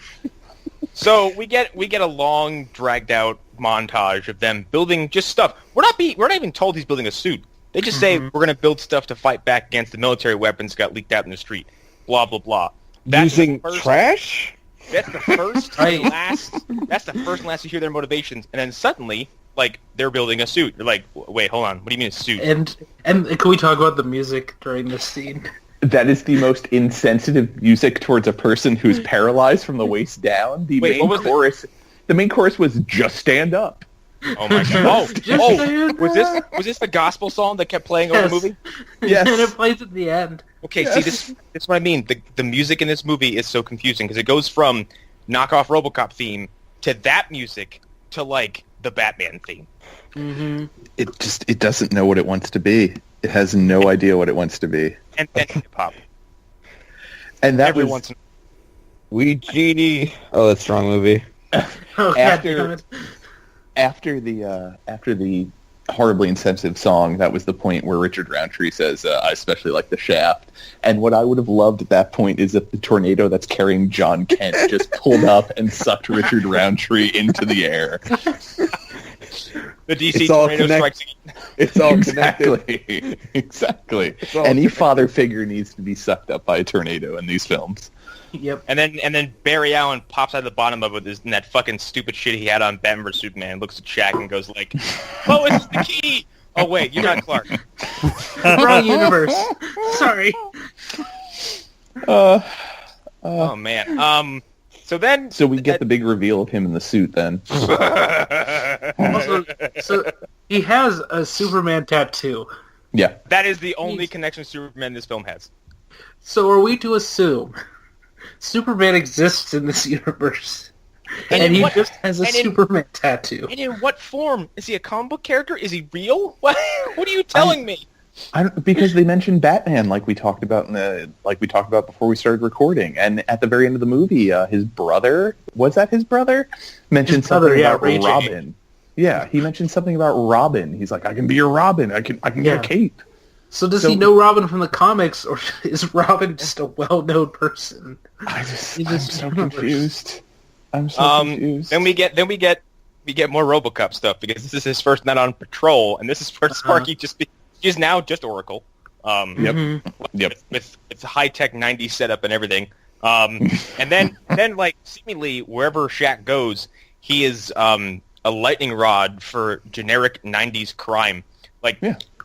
D: So we get a long, dragged out montage of them building just stuff. We're not even told he's building a suit. They just say, we're going to build stuff to fight back against the military weapons that got leaked out in the street. Blah, blah, blah.
A: Using trash?
D: That's the first and last. That's the first and last you hear their motivations. And then suddenly, like, they're building a suit. You're like, wait, hold on. What do you mean a suit?
B: And can we talk about the music during this scene?
C: That is the most insensitive music towards a person who's paralyzed from the waist down. The main chorus was "Just Stand Up."
D: Oh my god! Was this the gospel song that kept playing over the movie?
B: Yes, and it plays at the end.
D: Okay, see, this is what I mean. The music in this movie is so confusing because it goes from knockoff RoboCop theme to that music to like the Batman theme.
B: Mm-hmm.
C: It doesn't know what it wants to be. It has no idea what it wants to be.
D: And hip hop.
C: And that
D: Every
C: was
D: once in
A: We Genie. Oh, that's a wrong movie.
C: After the horribly insensitive song, that was the point where Richard Roundtree says, I especially like the Shaft. And what I would have loved at that point is if the tornado that's carrying John Kent just pulled up and sucked Richard Roundtree into the air.
D: The DC tornado strikes again.
A: It's all connected.
C: Exactly. Any father figure needs to be sucked up by a tornado in these films.
B: Yep.
D: And then Barry Allen pops out of the bottom of it in that fucking stupid shit he had on Batman vs Superman, looks at Shaq and goes like, "Lois is the key." Oh wait, you're not Clark.
B: Wrong universe. Sorry.
D: Oh man. So
C: we get the big reveal of him in the suit then.
B: Also, so he has a Superman tattoo.
C: Yeah.
D: That is the only connection Superman this film has.
B: So are we to assume Superman exists in this universe? And he just has a Superman tattoo.
D: And in what form? Is he a comic book character? Is he real? What are you telling me?
C: Because they mentioned Batman, like we talked about before we started recording, and at the very end of the movie, his brother mentioned something about Robin. Yeah, he mentioned something about Robin. He's like, I can be your Robin. I can get a cape.
B: So does he know Robin from the comics, or is Robin just a well-known person?
C: I'm so confused. I'm so confused.
D: Then we get more RoboCop stuff because this is his first night on patrol, and this is where Sparky She's now just Oracle.
C: Yep.
D: With its high-tech 90s setup and everything. And then like, seemingly, wherever Shaq goes, he is a lightning rod for generic 90s crime. Like,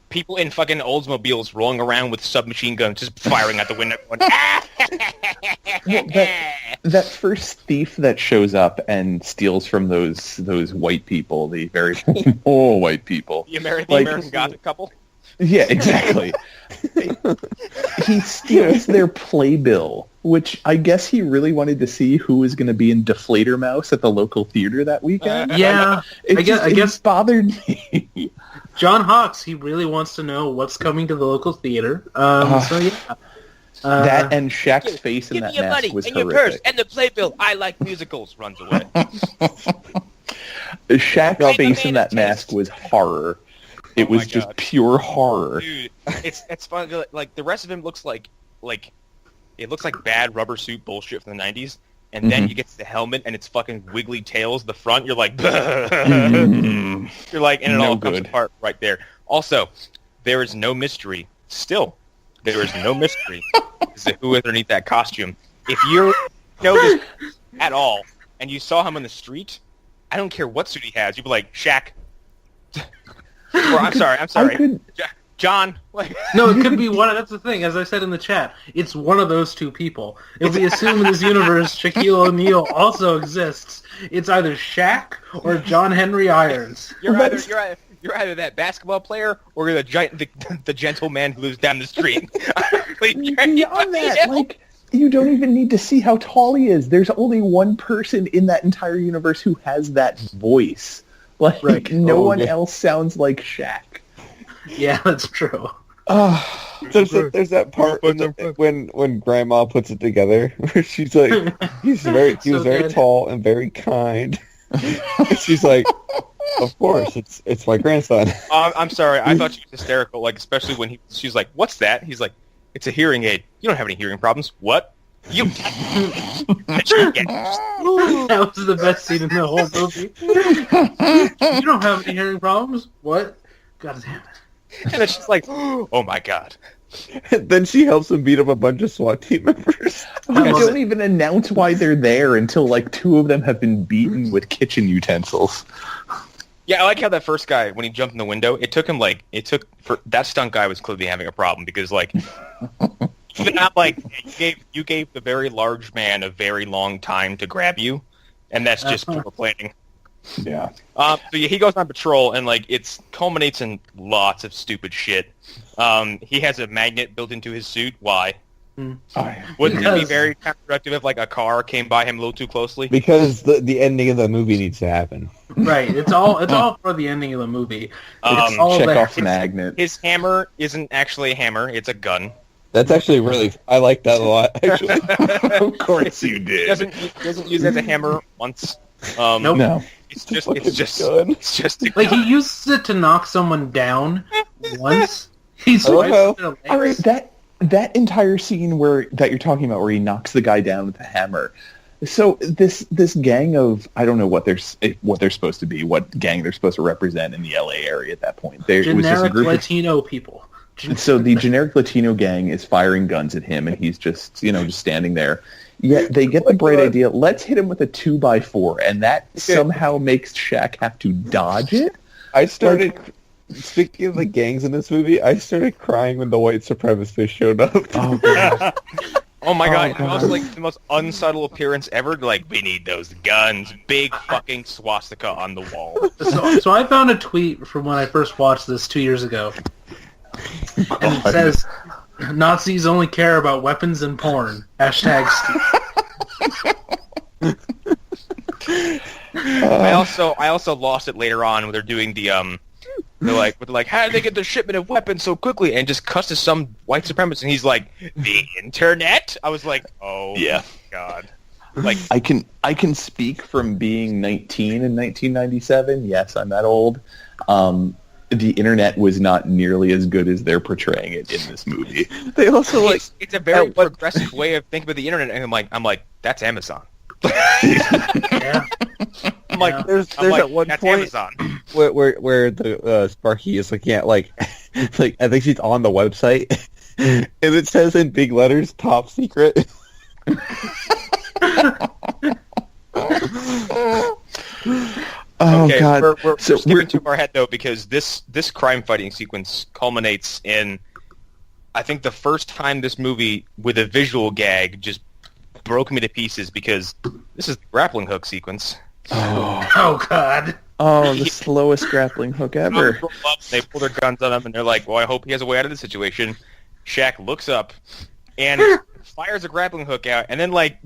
D: people in fucking Oldsmobiles rolling around with submachine guns just firing out the window. Going,
C: that first thief that shows up and steals from those white people, the very poor white people.
D: The American Gothic couple?
C: Yeah, exactly. He steals their playbill, which I guess he really wanted to see who was going to be in Deflator Mouse at the local theater that weekend.
B: I guess
C: it bothered me.
B: John Hawkes, he really wants to know what's coming to the local theater. That
C: and Shaq's face in that mask was
D: and
C: horrific.
D: Your purse and the playbill. I like musicals. Runs away.
C: Shaq's face in that mask was horror. It was just pure horror.
D: Dude, it's fun. Like the rest of him looks like it looks like bad rubber suit bullshit from the 90s. And then you get to the helmet and it's fucking wiggly tails at the front. You're like, you're like, and it all comes apart right there. Also, there is no mystery. Still, there is no mystery as to who is underneath that costume. If you know this at all and you saw him on the street, I don't care what suit he has. You'd be like, Shaq. Or, I'm sorry. John.
B: No, it could be one. That's the thing. As I said in the chat, it's one of those two people. If we assume in this universe Shaquille O'Neal also exists, it's either Shaq or John Henry Irons.
D: You're either that basketball player or you're the gentleman who lives down the street.
C: Beyond that, like, you don't even need to see how tall he is. There's only one person in that entire universe who has that voice. Like, no one else sounds like Shaq.
B: Yeah, that's true.
A: There's that part when Grandma puts it together where she's like, he was very tall and very kind. She's like, of course, it's my grandson.
D: I'm sorry, I thought she was hysterical. Like, especially when she's like, "What's that?" He's like, "It's a hearing aid. You don't have any hearing problems." What? You?
B: That was the best scene in the whole movie. You don't have any hearing problems? What? God damn it.
D: And then she's like, oh my god.
A: Then she helps him beat up a bunch of SWAT team members.
C: They don't even announce why they're there until like 2 of them have been beaten with kitchen utensils.
D: Yeah, I like how that first guy, when he jumped in the window, that stunt guy was clearly having a problem because like, not like you gave the very large man a very long time to grab you, and that's just poor planning.
C: Yeah.
D: So he goes on patrol, and like it culminates in lots of stupid shit. He has a magnet built into his suit. Why? Wouldn't it be very counterproductive if like a car came by him a little too closely?
A: Because the ending of the movie needs to happen.
B: Right. It's all for the ending of the movie. It's all
C: check
B: there.
C: off magnet.
D: His hammer isn't actually a hammer; it's a gun.
A: That's actually really. I like that a lot. Actually,
C: Of course you did.
D: He doesn't use it as a hammer once.
B: Nope.
C: No.
D: It's just a
B: Like he uses it to knock someone down once. He's
A: Oh,
C: All right, that entire scene that you're talking about, where he knocks the guy down with a hammer. So this gang of, I don't know what they're supposed to be, what gang they're supposed to represent in the LA area at that point. It was just a
B: generic
C: group
B: Latino people.
C: So the generic Latino gang is firing guns at him, and he's just standing there. Yet they get the bright idea, let's hit him with a 2x4, and that somehow makes Shaq have to dodge it.
A: I started. Speaking of the gangs in this movie, I started crying when the white supremacist showed up.
C: Oh, God.
D: Oh my god! The most unsubtle appearance ever. Like, we need those guns. Big fucking swastika on the wall.
B: So I found a tweet from when I first watched this 2 years ago, and it says, "Nazis only care about weapons and porn." Hashtag Steve.
D: I also lost it later on when they're doing the They're like, how did they get the shipment of weapons so quickly? And just cuts to some white supremacist, and he's like, the internet? I was like, oh, yeah, God. Like,
C: I can speak from being 19 in 1997. Yes, I'm that old. The internet was not nearly as good as they're portraying it in this movie.
A: They also
D: it's a very progressive way of thinking about the internet, and I'm like, that's Amazon.
B: Yeah.
D: I'm like,
A: there's at one
D: that's
A: point
D: Amazon.
A: where the Sparky is looking at like I think she's on the website and it says in big letters top secret.
C: Oh,
D: okay,
C: God.
D: We're skipping too far ahead though, because this crime fighting sequence culminates in, I think, the first time this movie with a visual gag just broke me to pieces, because this is the grappling hook sequence.
B: Oh God.
C: Oh, the slowest grappling hook ever.
D: They pull their guns on him, and they're like, well, I hope he has a way out of this situation. Shaq looks up and fires a grappling hook out, and then, like,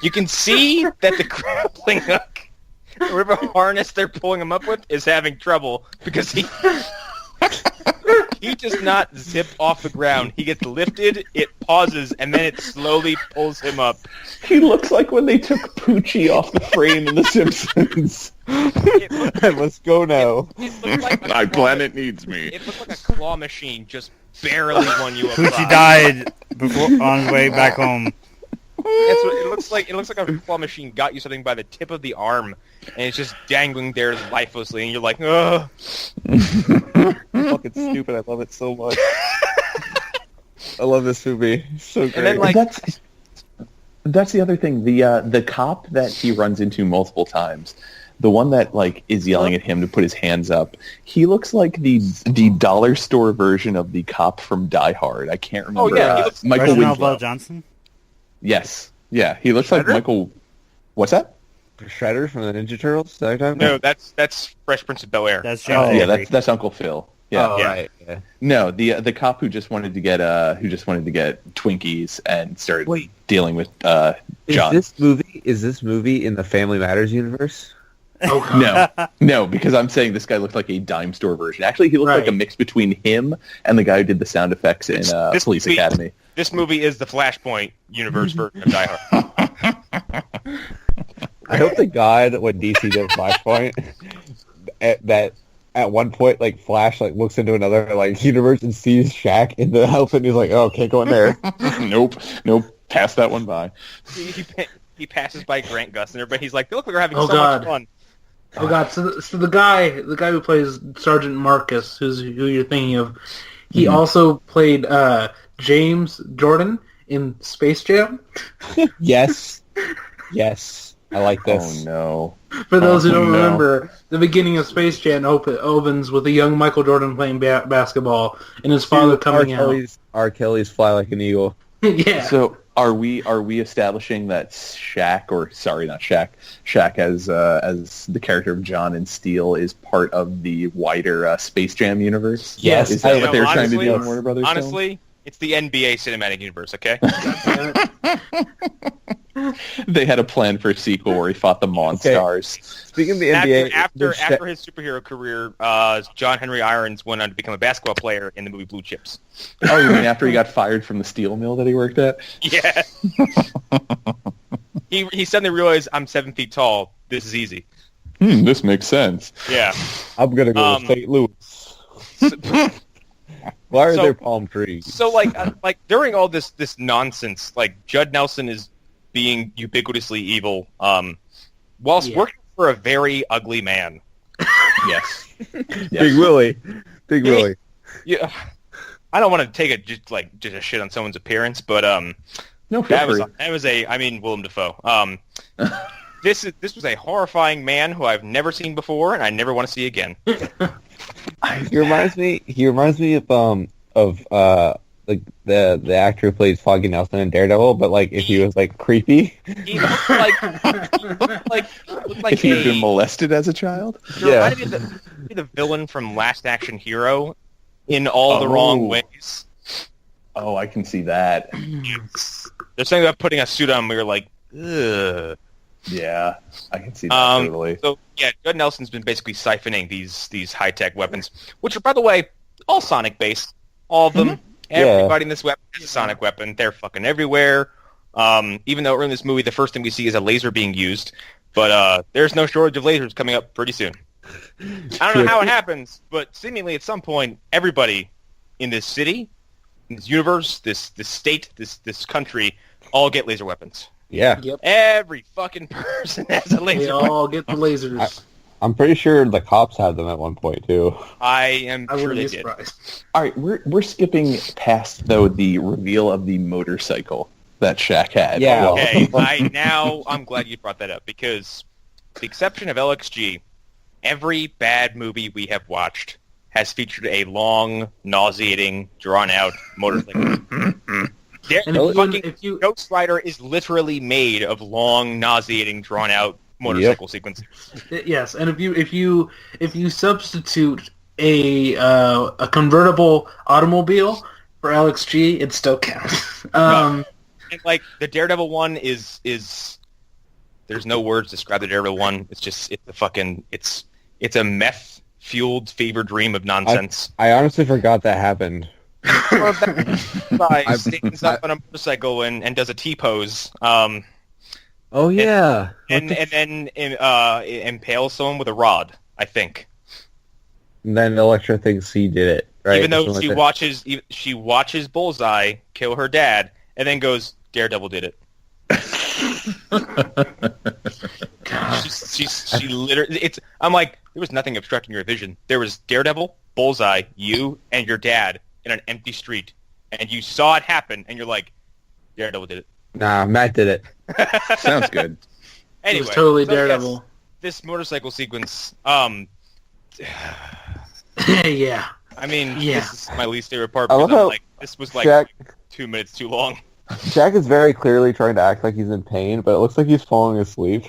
D: you can see that the grappling hook, whatever harness they're pulling him up with, is having trouble, because he does not zip off the ground. He gets lifted, it pauses, and then it slowly pulls him up.
C: He looks like when they took Poochie off the frame in The Simpsons.
A: I must go now.
D: It looked like
C: My planet needs me.
D: It looked like a claw machine just barely won you a
E: Poochie
D: prize.
E: died before on his way back home.
D: That's what it looks like. It looks like a claw machine got you something by the tip of the arm, and it's just dangling there lifelessly, and you're like, ugh.
A: Fucking stupid. I love it so much. I love this movie. It's so great.
D: And then, like,
C: that's the other thing. The cop that he runs into multiple times, the one that like is yelling at him to put his hands up, he looks like the dollar store version of the cop from Die Hard. I can't remember.
D: Oh yeah, he looks
C: Michael
E: Reginald
C: Winslow.
E: Johnson?
C: Yes. Yeah, he looks like
A: Shredder?
C: Michael. What's that?
A: Shredder from the Ninja Turtles. Is that what you're talking
D: no,
A: about?
D: that's Fresh Prince of Bel-Air.
E: That's
A: Oh,
E: James
C: Yeah,
E: Avery.
C: that's Uncle Phil. Yeah.
A: Oh,
C: yeah.
A: right. Yeah.
C: No, the cop who just wanted to get Twinkies and started dealing with John.
A: Is this movie in the Family Matters universe?
B: Oh God.
C: No, because I'm saying this guy looked like a dime store version. Actually, he looked like a mix between him and the guy who did the sound effects in Police Academy.
D: This movie is the Flashpoint universe version of Die Hard.
A: I hope to God when DC did Flashpoint, at one point, like, Flash looks into another universe and sees Shaq in the outfit, and he's like, "Oh, can't go in there."
C: Nope. Pass that one by.
D: He passes by Grant Gustin, but he's like, they look like they're having
B: Oh,
D: so
B: God.
D: much fun.
B: Oh God! So the guy who plays Sergeant Marcus, who you're thinking of, he also played James Jordan in Space Jam.
A: Yes. I like this.
C: Oh no!
B: For those who don't remember, the beginning of Space Jam opens with a young Michael Jordan playing basketball and his father coming out.
A: R. Kelly's "Fly Like an Eagle."
B: Yeah.
C: So are we establishing that Shaq, or sorry, not Shaq, Shaq as the character of John in Steel is part of the wider Space Jam universe?
A: Yes.
C: Is that what they're trying to do in Warner Brothers?
D: Honestly, it's the NBA cinematic universe. Okay.
C: They had a plan for a sequel where he fought the Monstars.
A: Speaking of the NBA,
D: after his superhero career, John Henry Irons went on to become a basketball player in the movie Blue Chips.
C: Oh, you mean after he got fired from the steel mill that he worked at?
D: Yeah. He suddenly realized, I'm 7 feet tall. This is easy.
C: This makes sense.
D: Yeah.
A: I'm gonna go with St. Louis. Why are there palm trees?
D: So like during all this nonsense, like Judd Nelson is being ubiquitously evil, whilst working for a very ugly man.
C: Yes.
A: Big Willie.
D: Yeah. I don't want to take just a shit on someone's appearance, but
C: No,
D: that was Willem Dafoe. This was a horrifying man who I've never seen before, and I never want to see again.
A: He reminds me of like the actor who plays Foggy Nelson in Daredevil, but like if he was like creepy.
D: He looked like
C: if he had been molested as a child.
D: Yeah, be the villain from Last Action Hero in all the wrong ways.
C: Oh, I can see that.
D: There's something about putting a suit on where you're like, ugh.
C: Yeah, I can see that totally.
D: So yeah, Judd Nelson's been basically siphoning these high-tech weapons, which are, by the way, all sonic based. All of them. Mm-hmm. Everybody in this weapon has a sonic weapon. They're fucking everywhere. Even though in this movie, the first thing we see is a laser being used, but there's no shortage of lasers coming up pretty soon. I don't know how it happens, but seemingly at some point, everybody in this city, in this universe, this state, this country, all get laser weapons.
A: Yeah.
B: Yep.
D: Every fucking person has a laser weapon.
B: They all get the lasers.
A: I'm pretty sure the cops had them at one point too.
D: I sure they did.
C: All right, we're skipping past though the reveal of the motorcycle that Shaq had.
A: Yeah.
D: Okay. I'm glad you brought that up because, with the exception of LXG, every bad movie we have watched has featured a long, nauseating, drawn-out motorcycle. Ghost Rider is literally made of long, nauseating, drawn-out motorcycle sequences.
B: Yes, and if you substitute a convertible automobile for LXG, it still counts.
D: And like the Daredevil one is there's no words to describe the Daredevil one. It's a meth fueled fever dream of nonsense.
A: I honestly forgot that happened.
D: Stands up on a motorcycle and does a T-pose.
A: Oh yeah,
D: and then impales someone with a rod, I think.
A: And then Elektra thinks he did it, right?
D: Even though she watches Bullseye kill her dad, and then goes, "Daredevil did it." she literally. I'm like, there was nothing obstructing your vision. There was Daredevil, Bullseye, you, and your dad in an empty street, and you saw it happen, and you're like, Daredevil did it.
A: Nah, Matt did it.
C: Sounds good.
B: It
D: Anyway,
B: was totally Daredevil.
D: Yes, this motorcycle sequence,
B: yeah.
D: I mean,
B: yeah.
D: This is my least favorite part because this was like
A: Shaq,
D: 2 minutes too long.
A: Shaq is very clearly trying to act like he's in pain, but it looks like he's falling asleep.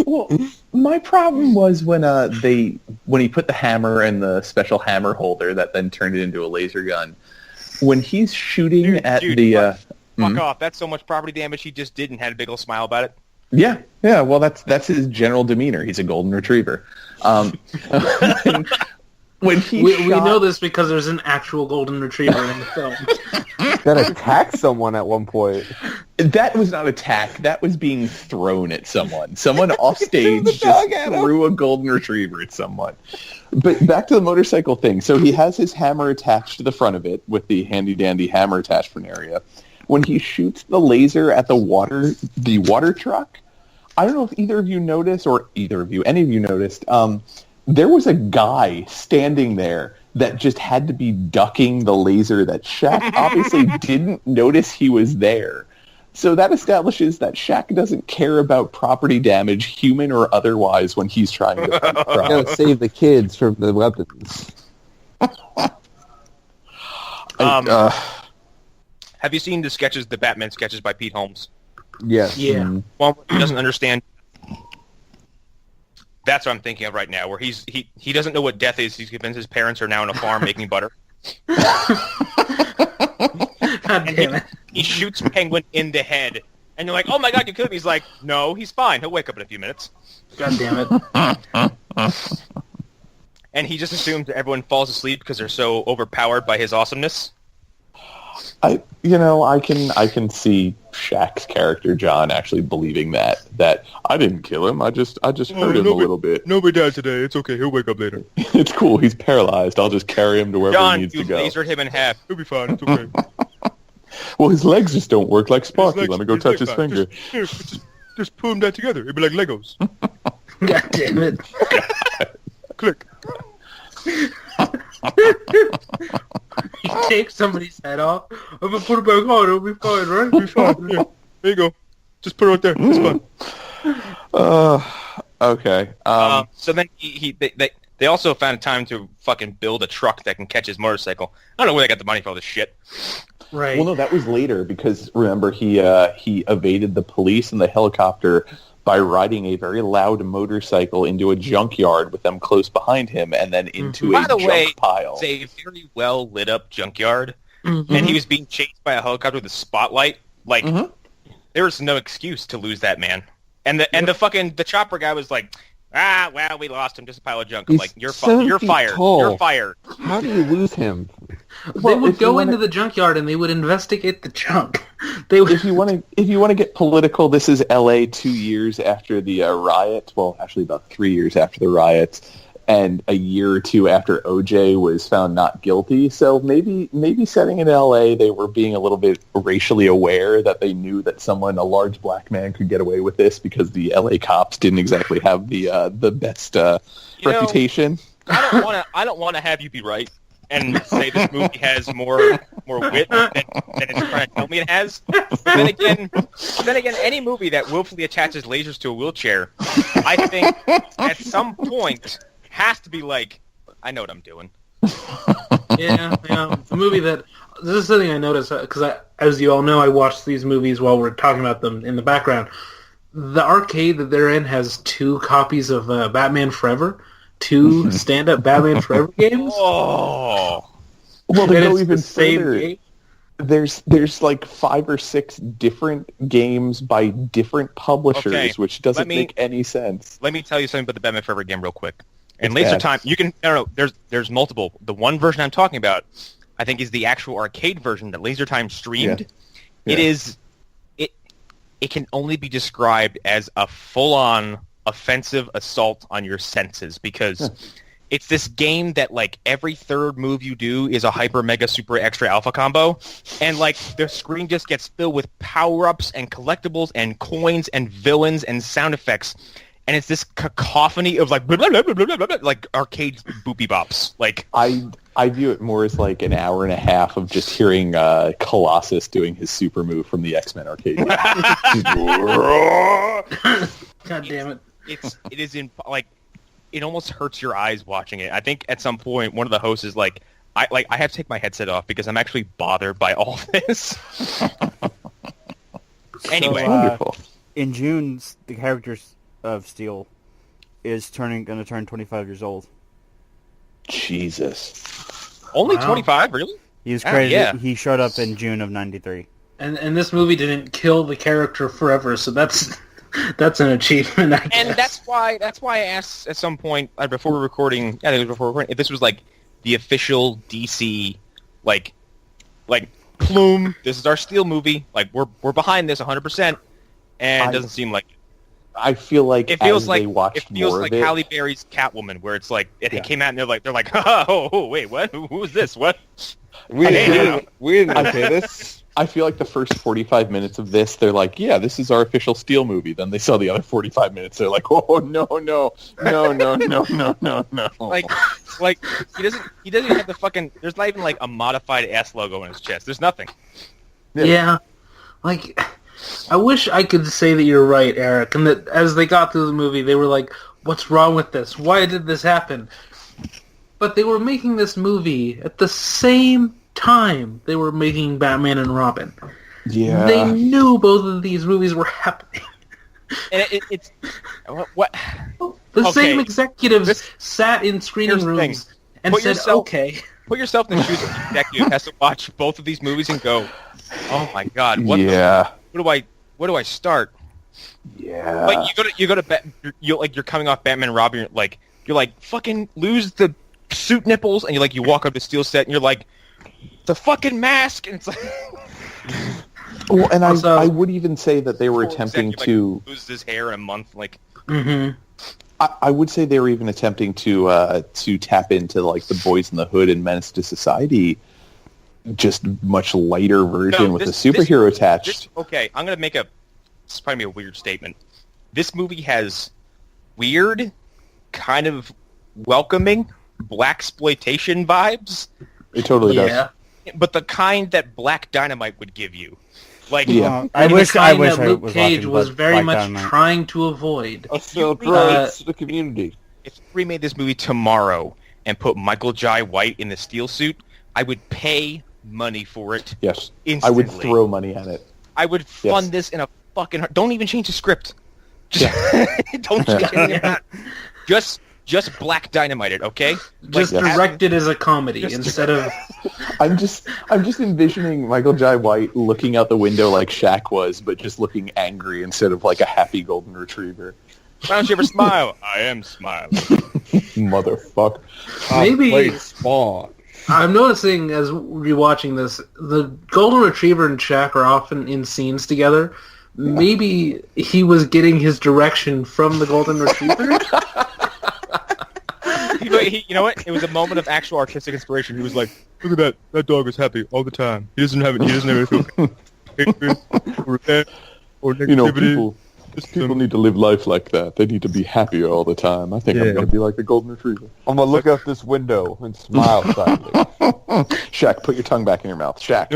C: Well, my problem was when he put the hammer in the special hammer holder that then turned it into a laser gun. When he's shooting
D: fuck off! That's so much property damage he just did and had a big old smile about it.
C: Yeah. Well, that's his general demeanor. He's a golden retriever. When we
B: know this because there's an actual golden retriever in the film
A: that attacked someone at one point.
C: That was not attack. That was being thrown at someone. Someone off stage just threw a golden retriever at someone. But back to the motorcycle thing. So he has his hammer attached to the front of it with the handy-dandy hammer attachment area. when he shoots the laser at the water truck. I don't know if either of you noticed, or any of you noticed, there was a guy standing there that just had to be ducking the laser that Shaq obviously didn't notice he was there. So that establishes that Shaq doesn't care about property damage, human or otherwise, when he's trying to
A: gotta save the kids from the weapons.
D: Have you seen the Batman sketches by Pete Holmes?
A: Yes.
B: Yeah.
D: Well, he doesn't understand. That's what I'm thinking of right now, where he doesn't know what death is. He's convinced his parents are now on a farm making butter.
B: God damn it.
D: He shoots Penguin in the head, and you're like, "Oh my God, you killed him!" He's like, "No, he's fine. He'll wake up in a few minutes."
B: God damn it.
D: And he just assumes that everyone falls asleep because they're so overpowered by his awesomeness.
C: I can see Shaq's character John actually believing that I didn't kill him. I just hurt him a little bit.
F: Nobody died today. It's okay. He'll wake up later.
C: It's cool. He's paralyzed. I'll just carry him to wherever he needs to go.
D: John, you lasered him in half.
F: He'll be fine. It's okay.
C: Well, his legs just don't work like Sparky. Let me go touch his finger.
F: Just pull them down together. It'd be like Legos.
B: God damn it.
F: Click.
B: You take somebody's head off, I'm gonna put it back on, it'll be fine, right?
F: It'll be fine. Yeah. There you go. Just put it right there. It's fine.
C: Okay.
D: So then they also found time to fucking build a truck that can catch his motorcycle. I don't know where they got the money for all this shit.
B: Right.
C: Well, no, that was later because remember he evaded the police and the helicopter by riding a very loud motorcycle into a junkyard with them close behind him, and then into a junk pile.
D: It's a very well lit up junkyard, and he was being chased by a helicopter with a spotlight. Like, there was no excuse to lose that man. And the chopper guy was like, well, we lost him, just a pile of junk. I'm like, you're fired.
A: Tall.
D: You're fired.
A: How do you lose him?
B: They would go into the junkyard and they would investigate the junk.
C: If you want to get political, this is L.A. 2 years after the riot. Well, actually about 3 years after the riots, and a year or two after O.J. was found not guilty. So maybe setting in L.A., they were being a little bit racially aware that they knew that a large black man, could get away with this because the L.A. cops didn't exactly have the best reputation.
D: I don't want to have you be right and say this movie has more wit than it's trying to tell me it has. Then again, any movie that willfully attaches lasers to a wheelchair, I think at some point has to be like, I know what I'm doing.
B: Yeah. The movie this is something I noticed because as you all know, I watch these movies while we're talking about them in the background. The arcade that they're in has 2 copies of Batman Forever. 2 stand-up Batman Forever games.
D: Oh,
C: well, they go even
B: the same
C: further.
B: game.
C: There's like 5 or 6 different games by different publishers, which doesn't make any sense.
D: Let me tell you something about the Batman Forever game real quick. In Laser Time, you can there's multiple. The one version I'm talking about, I think, is the actual arcade version that Laser Time streamed. Yeah. It can only be described as a full-on offensive assault on your senses because it's this game that like every third move you do is a hyper mega super extra alpha combo, and like the screen just gets filled with power-ups and collectibles and coins and villains and sound effects, and it's this cacophony of like blah, blah, blah, blah, blah, blah, like arcade boopy bops. Like
C: I view it more as like an hour and a half of just hearing Colossus doing his super move from the X-Men arcade game.
B: God damn it.
D: It is in like it almost hurts your eyes watching it. I think at some point one of the hosts is like I have to take my headset off because I'm actually bothered by all this. Anyway,
E: wonderful. In June, the character of Steel is going to turn 25 years old.
C: Jesus.
D: Only 25, really?
E: He was credited. Yeah. He showed up in June of '93.
B: And this movie didn't kill the character forever, so that's an achievement, I guess.
D: And that's why I asked at some point before we're recording. I think it was before recording if this was like the official DC, like plume. This is our Steel movie. Like we're behind this 100%, and it doesn't seem like it.
C: I feel like
D: it feels
C: as
D: like
C: they watched
D: it feels
C: more
D: like
C: of it,
D: Halle Berry's Catwoman, where it's like it came out and they're like, oh wait, what? Who is this? What?
A: We didn't okay this.
C: I feel like the first 45 minutes of this, they're like, yeah, this is our official Steel movie. Then they saw the other 45 minutes, they're like, oh no.
D: Like he doesn't even have the fucking. There's not even like a modified S logo on his chest. There's nothing.
B: Yeah. Like, I wish I could say that you're right, Eric, and that as they got through the movie, they were like, what's wrong with this? Why did this happen? But they were making this movie at the same time they were making Batman and Robin.
C: Yeah.
B: They knew both of these movies were happening.
D: And it's what
B: the same executives sat in screening rooms and said, okay.
D: Put yourself in the shoes of the executive who has to watch both of these movies and go, oh my god, where do I start?
C: Yeah.
D: Like you go to you're coming off Batman and Robin, you're like fucking lose the suit nipples, and you walk up to Steel set and you're like, the fucking mask, and it's like
C: well, and also, I would even say that they were attempting to
D: lose his hair in a month, like
C: I would say they were even attempting to tap into like the Boys in the Hood and Menace to Society, just much lighter version with a superhero attached.
D: Okay, I'm gonna make this is probably a weird statement. This movie has weird, kind of welcoming blaxploitation vibes.
C: It totally does.
D: But the kind that Black Dynamite would give you. Like,
E: I wish
B: Luke Cage was very much trying to avoid.
A: The community.
D: If we made this movie tomorrow and put Michael Jai White in the steel suit, I would pay money for it.
C: Yes,
D: instantly.
C: I would throw money at it.
D: I would fund this in a fucking. Don't even change the script. Don't change any of that. Just Black Dynamite it, okay?
B: Just direct it as a comedy instead of.
C: I'm just envisioning Michael Jai White looking out the window like Shaq was, but just looking angry instead of like a happy golden retriever.
D: Why don't you ever smile? I am smiling.
C: Motherfucker.
B: Maybe
A: Spawn.
B: I'm noticing as rewatching this, the golden retriever and Shaq are often in scenes together. Maybe he was getting his direction from the golden retriever.
D: You know what? It was a moment of actual artistic inspiration. He was like, "Look at that! That dog is happy all the time. He doesn't have anything or negativity."
C: People need to live life like that. They need to be happier all the time. I think I'm going to be like the golden retriever.
A: I'm going to look out this window and smile sadly.
C: Shaq, put your tongue back in your mouth. Shaq.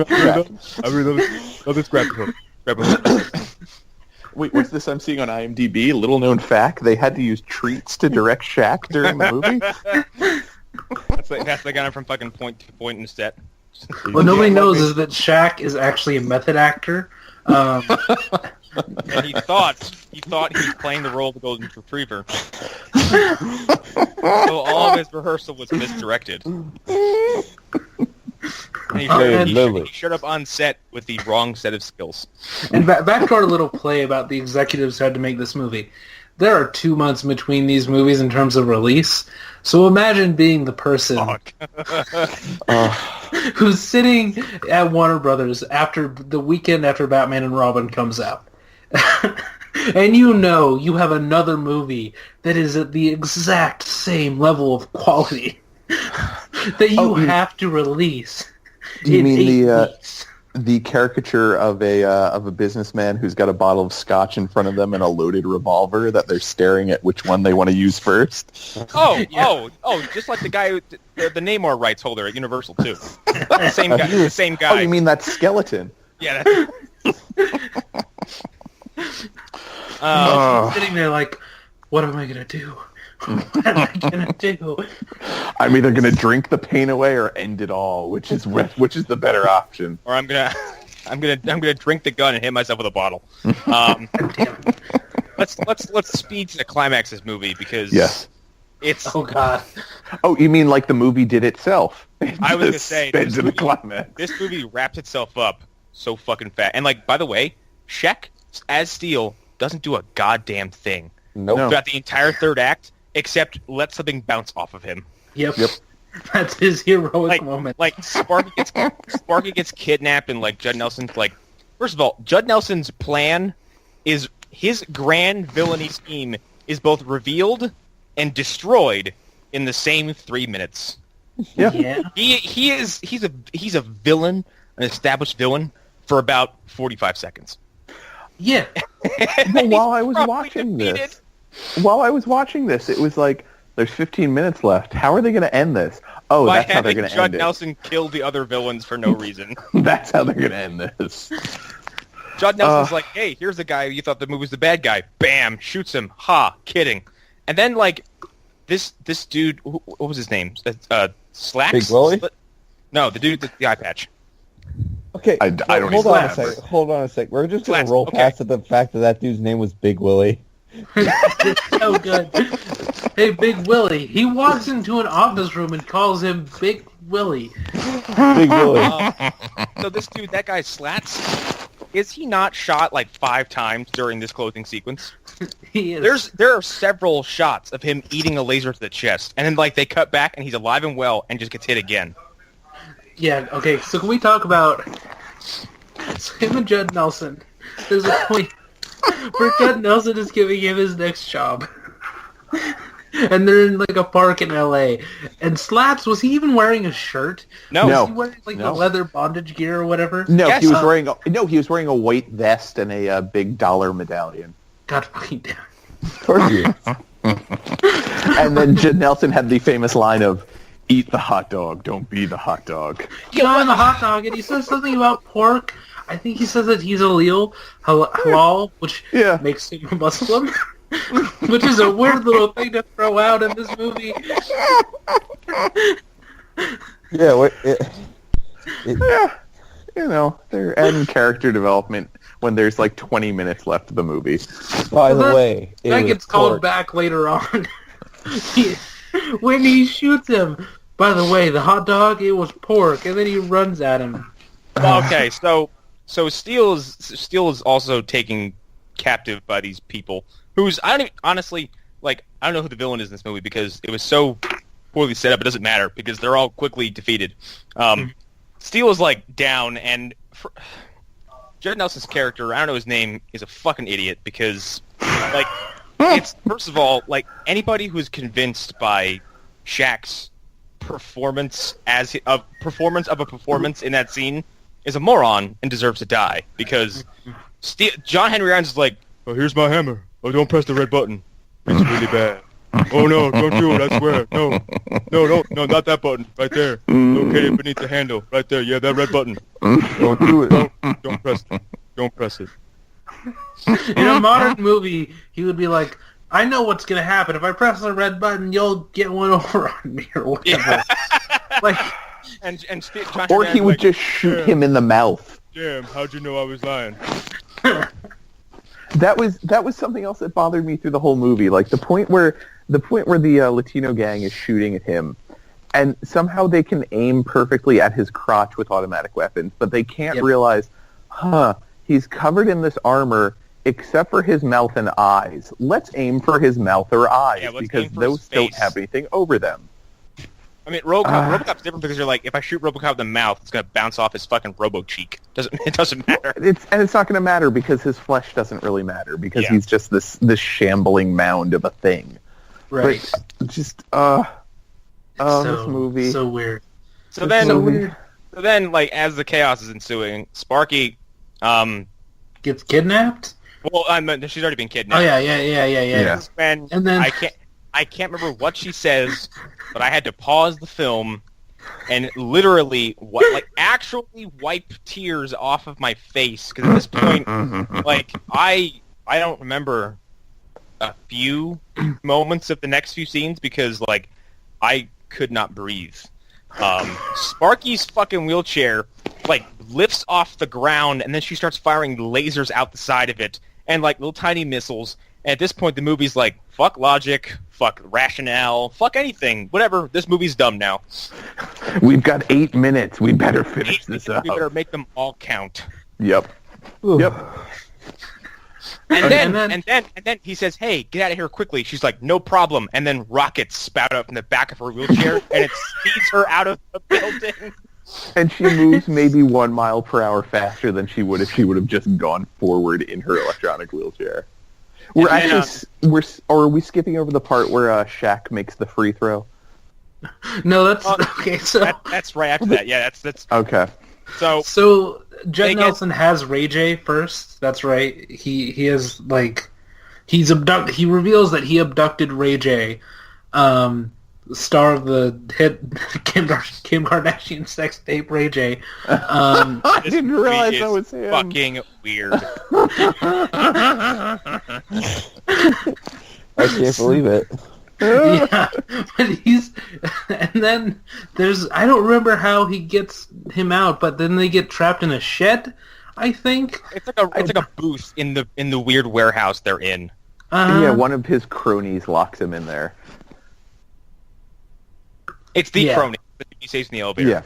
F: I really love this grab hook.
C: Wait, what's this I'm seeing on IMDb? Little known fact, they had to use treats to direct Shaq during the movie?
D: That's the guy from fucking Point to Point in the set.
B: What nobody knows is that Shaq is actually a method actor.
D: And he thought he was playing the role of the golden retriever. So all of his rehearsal was misdirected. And he showed up on set with the wrong set of skills.
B: And back to our little play about the executives who had to make this movie. There are 2 months between these movies in terms of release. So imagine being the person who's sitting at Warner Brothers after the weekend after Batman and Robin comes out. And you have another movie that is at the exact same level of quality that you have to release.
C: Do you mean the caricature of a businessman who's got a bottle of scotch in front of them and a loaded revolver that they're staring at which one they want to use first?
D: Just like the guy, the Namor rights holder at Universal too. The same guy.
C: Oh, you mean that skeleton?
D: Yeah.
B: Sitting there like, what am I gonna do? What am I gonna do?
C: I'm either gonna drink the pain away or end it all, which is the better option.
D: Or I'm gonna drink the gun and hit myself with a bottle. Let's speed to the climax of this movie because it's
B: oh god.
C: Oh, you mean like the movie did itself?
D: I was gonna say
C: the climax.
D: This movie wraps itself up so fucking fast. And like, by the way, Shaq as Steel doesn't do a goddamn thing.
A: Nope.
D: Throughout the entire third act, except let something bounce off of him.
B: Yep. That's his heroic moment.
D: Like Sparky gets kidnapped, and like Judd Nelson's like, first of all, Judd Nelson's plan is his grand villainy scheme is both revealed and destroyed in the same 3 minutes.
B: Yeah.
D: He's a villain, an established villain, for about 45 seconds.
B: Yeah.
C: Well, while I was watching this, it was like, there's 15 minutes left. How are they going to end this? Oh,
D: By
C: that's how they're going to end
D: Judd
C: it.
D: Nelson kill the other villains for no reason.
C: That's how they're going to end this.
D: Judd Nelson's like, hey, here's the guy you thought the movie was the bad guy. Bam, shoots him. Ha, kidding. And then, like, this dude, what was his name? Slacks?
A: Big Willie?
D: No, the dude with the eye patch.
A: Okay,
C: I don't
A: hold
C: even
A: on a
C: remember.
A: sec. Hold on a sec. We're just going
D: Slacks,
A: to roll
D: okay.
A: past the fact that dude's name was Big Willie.
B: It's so good. Hey, Big Willie. He walks into an office room and calls him Big Willie.
A: Big Willie.
D: So this dude, that guy Slats, is he not shot like 5 times during this closing sequence?
B: He is.
D: There are several shots of him eating a laser to the chest, and then like they cut back and he's alive and well and just gets hit again.
B: Yeah, okay, so can we talk about him and Judd Nelson? There's a point where Judd Nelson is giving him his next job. And they're in like a park in LA. And Slaps, was he even wearing a shirt?
D: No.
B: Was he wearing like the
C: No.
B: leather bondage gear or whatever?
C: No,
D: Yes,
C: he was wearing a white vest and a big dollar medallion.
B: God fucking damn.
A: Of course he is.
C: And then Judd Nelson had the famous line of, "Eat the hot dog, don't be the hot dog."
B: He's on the hot dog and he says something about pork. I think he says that he's halal, which
C: Yeah.
B: makes him a Muslim. Which is a weird little thing to throw out in this movie.
A: Yeah,
C: Yeah, you know, they're adding character development when there's like 20 minutes left of the movie.
A: by the way, it
B: That
A: was
B: gets called
A: pork.
B: back later on. When he shoots him. By the way, the hot dog, it was pork, and then he runs at him.
D: Well, okay, so Steele is also taken captive by these people who's I don't know who the villain is in this movie because it was so poorly set up. It doesn't matter because they're all quickly defeated. Steele is like down, and Judd Nelson's character, I don't know his name, is a fucking idiot because like it's first of all like anybody who is convinced by Shaq's performance of a performance in that scene is a moron and deserves to die because John Henry Irons is like,
F: Oh, here's my hammer. Oh, don't press the red button. It's really bad. Oh, no, don't do it, I swear. No, not that button. Right there. Located beneath the handle. Right there. Yeah, that red button.
A: Don't do it.
F: Don't press it. Don't press it.
B: In a modern movie, he would be like, I know what's going to happen. If I press the red button, you'll get one over on me or whatever. Like,
D: and John
C: Or
D: Henry
C: he would
D: like,
C: just shoot him in the mouth.
F: Damn, how'd you know I was lying?
C: That was something else that bothered me through the whole movie. Like the point where the Latino gang is shooting at him, and somehow they can aim perfectly at his crotch with automatic weapons, but they can't realize, he's covered in this armor except for his mouth and eyes. Let's aim for his mouth or eyes because those don't have anything over them.
D: I mean, RoboCop's different because you're like, if I shoot RoboCop in the mouth, it's gonna bounce off his fucking Robo cheek. It doesn't matter.
C: It's not going to matter because his flesh doesn't really matter because he's just this shambling mound of a thing.
B: right.
C: But just
B: So,
C: this movie.
B: so weird.
D: So then, like, as the chaos is ensuing, Sparky,
B: Gets kidnapped?
D: well, she's already been kidnapped.
B: Oh, yeah.
D: And
B: And then-
D: I can't remember what she says, but I had to pause the film and literally, actually wipe tears off of my face because at this point, like, I don't remember a few moments of the next few scenes because, like, I could not breathe. Sparky's fucking wheelchair, like, lifts off the ground and then she starts firing lasers out the side of it and, like, little tiny missiles. And at this point, the movie's like, fuck logic, fuck rationale, fuck anything, whatever. This movie's dumb now.
C: We've got 8 minutes. We better finish this up.
D: We better make them all count.
C: Yep.
D: And then he says, "Hey, get out of here quickly." She's like, "No problem." And then rockets spout up from the back of her wheelchair, and it speeds her out of the building.
C: And she moves maybe 1 mile per hour faster than she would if she would have just gone forward in her electronic wheelchair. Are we skipping over the part where Shaq makes the free throw?
B: No, that's okay. So
D: that's right after that. Yeah, that's
C: okay.
B: So Judd Nelson has Ray J first. That's right. He is like he reveals that he abducted Ray J, star of the hit Kim Kardashian sex tape Ray J.
C: I didn't realize that was him.
D: Fucking weird.
A: I can't believe it.
B: Yeah, but and then I don't remember how he gets him out, but then they get trapped in a shed, I think.
D: It's like a booth in the weird warehouse they're in.
C: Yeah, one of his cronies locks him in there.
D: It's the crony that he saves in the elevator.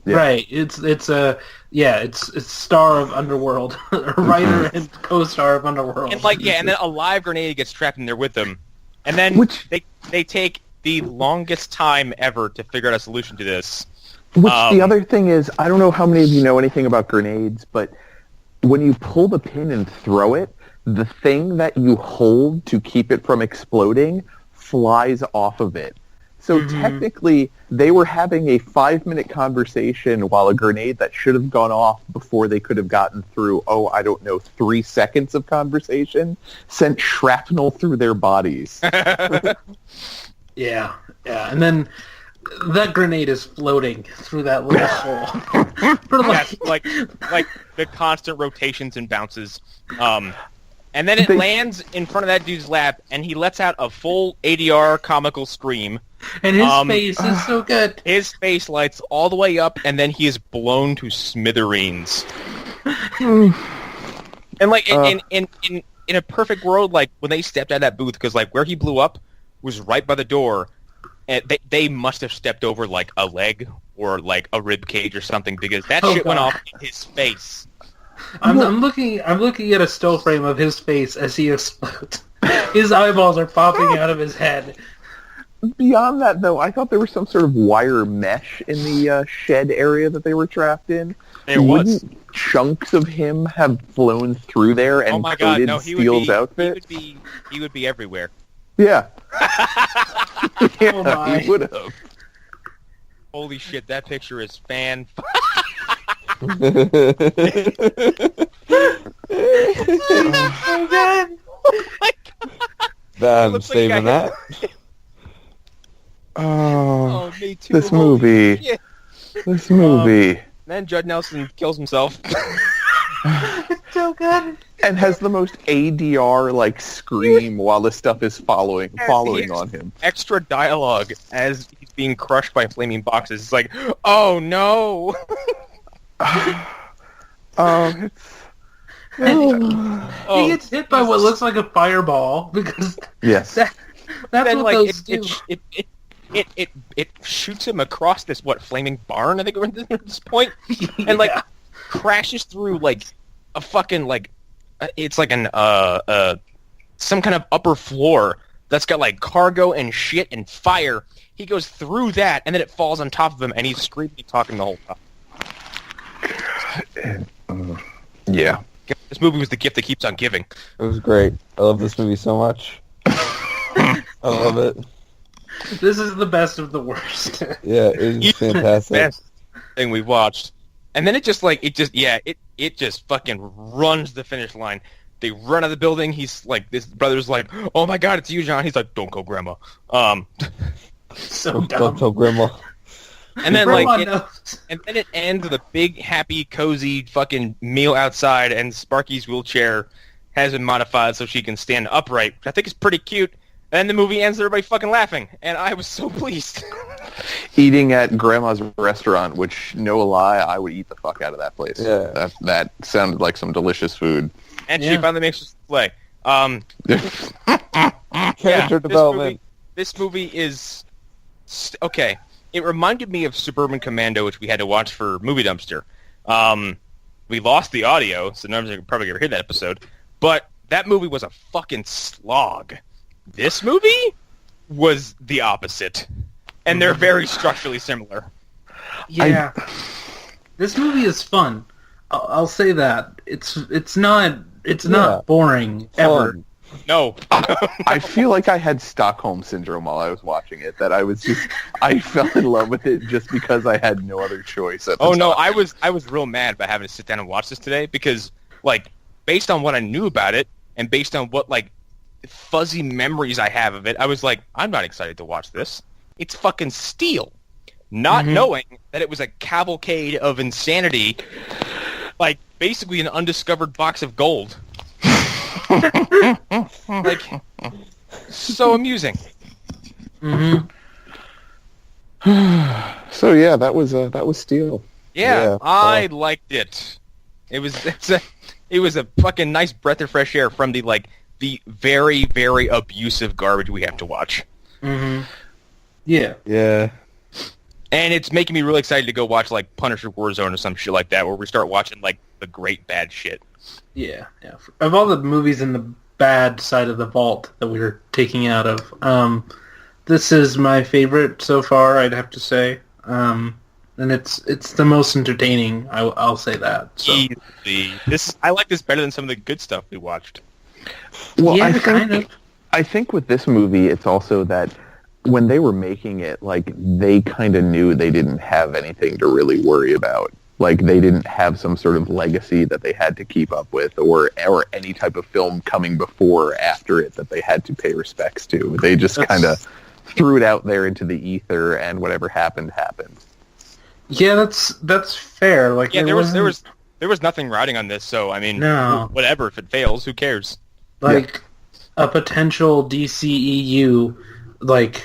C: Yeah.
B: Right. It's star of Underworld, writer and co-star of Underworld.
D: And and then a live grenade gets trapped in there with them. And then they take the longest time ever to figure out a solution to this.
C: Which the other thing is, I don't know how many of you know anything about grenades, but when you pull the pin and throw it, the thing that you hold to keep it from exploding flies off of it. So technically, they were having a 5-minute conversation while a grenade that should have gone off before they could have gotten through, 3 seconds of conversation, sent shrapnel through their bodies.
B: Yeah. And then that grenade is floating through that little hole.
D: like the constant rotations and bounces. And then it lands in front of that dude's lap, and he lets out a full ADR comical scream.
B: And his face is so good.
D: His face lights all the way up, and then he is blown to smithereens. And in a perfect world, like when they stepped out of that booth, because like where he blew up was right by the door, and they must have stepped over like a leg or like a rib cage or something, because that shit went off in his face.
B: I'm looking at a still frame of his face as he explodes. His eyeballs are popping out of his head.
C: Beyond that, though, I thought there was some sort of wire mesh in the shed area that they were trapped in. Wouldn't chunks of him have flown through there and coated Steele's outfit?
D: He would be everywhere.
C: Yeah.
B: He
C: would have.
D: Holy shit, that picture is fan.
A: I'm saving that.
C: Oh,
D: me too.
C: This movie.
D: Then Judd Nelson kills himself.
B: It's so good.
C: And has the most ADR scream while the stuff is following on him.
D: Extra dialogue as he's being crushed by flaming boxes. It's like, oh no.
B: He gets hit by what looks like a fireball because that's
D: then,
B: what those do.
D: It shoots him across this flaming barn, I think we're at this point, and crashes through a fucking it's like an some kind of upper floor that's got cargo and shit and fire. He goes through that, and then it falls on top of him, and he's screaming, talking the whole time.
C: Yeah.
D: This movie was the gift that keeps on giving.
A: It was great. I love this movie so much. I love it.
B: This is the best of the worst.
A: Yeah, it is fantastic.
D: Best thing we've watched. And then it just fucking runs the finish line. They run out of the building. He's this brother's like, "Oh my god, it's you, John." He's like, "Don't go, Grandma."
B: So dumb.
A: Don't tell Grandma.
D: And then it ends with a big, happy, cozy fucking meal outside, and Sparky's wheelchair has been modified so she can stand upright, which I think is pretty cute. And the movie ends with everybody fucking laughing, and I was so pleased.
C: Eating at Grandma's restaurant, which, no lie, I would eat the fuck out of that place.
A: Yeah.
C: That sounded like some delicious food.
D: And she finally makes us play.
A: Character development.
D: This movie is... Okay. It reminded me of Suburban Commando, which we had to watch for Movie Dumpster. We lost the audio, so none of us are probably going to hear that episode. But that movie was a fucking slog. This movie was the opposite. And they're very structurally similar.
B: Yeah. This movie is fun. I'll say that. It's not boring ever.
D: No.
C: I feel like I had Stockholm syndrome while I was watching it. That I fell in love with it just because I had no other choice.
D: No, I was real mad about having to sit down and watch this today because, like, based on what I knew about it and based on what like fuzzy memories I have of it, I was like, I'm not excited to watch this. It's fucking Steel. Not knowing that it was a cavalcade of insanity, like basically an undiscovered box of gold. Like, so amusing.
C: So yeah, that was Steel.
D: Yeah, I liked it. It was a fucking nice breath of fresh air from the very, very abusive garbage we have to watch.
B: Yeah.
A: Yeah.
D: And it's making me really excited to go watch like Punisher Warzone or some shit like that, where we start watching like the great bad shit.
B: Yeah. Of all the movies in the bad side of the vault that we were taking out of, this is my favorite so far, I'd have to say. And it's the most entertaining. I'll say that. So.
D: Easily. I like this better than some of the good stuff we watched.
C: Well,
B: yeah, kind of.
C: I think with this movie, it's also that when they were making it, like, they kind of knew they didn't have anything to really worry about. Like, they didn't have some sort of legacy that they had to keep up with, or any type of film coming before or after it that they had to pay respects to. They just kind of threw it out there into the ether, and whatever happened, happened.
B: Yeah, that's fair. Like,
D: yeah, there was nothing riding on this, so I mean,
B: no.
D: Whatever. If it fails, who cares?
B: Like, a potential DCEU, like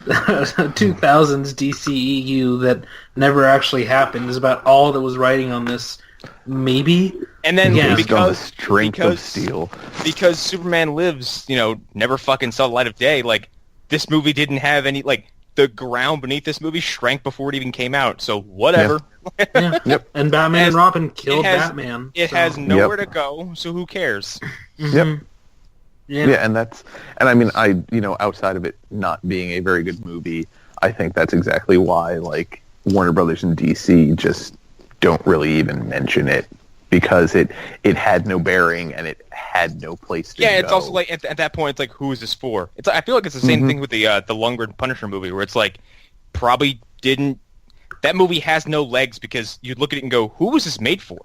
B: 2000s DCEU that never actually happened is about all that was writing on this, maybe.
D: And then
C: because strength of Steel,
D: because Superman Lives, never fucking saw the light of day. Like, this movie didn't have any, like, the ground beneath this movie shrank before it even came out. So whatever.
B: Yeah. Yep. And Batman and Robin killed Batman.
D: It has nowhere to go. So who cares?
C: Yep. Yeah, and I mean, outside of it not being a very good movie, I think that's exactly why, like, Warner Brothers and DC just don't really even mention it, because it had no bearing and it had no place to go.
D: Yeah, it's also like, at that point, it's like, who is this for? I feel like it's the same thing with the Lundgren Punisher movie, where it's like, that movie has no legs because you look at it and go, who was this made for?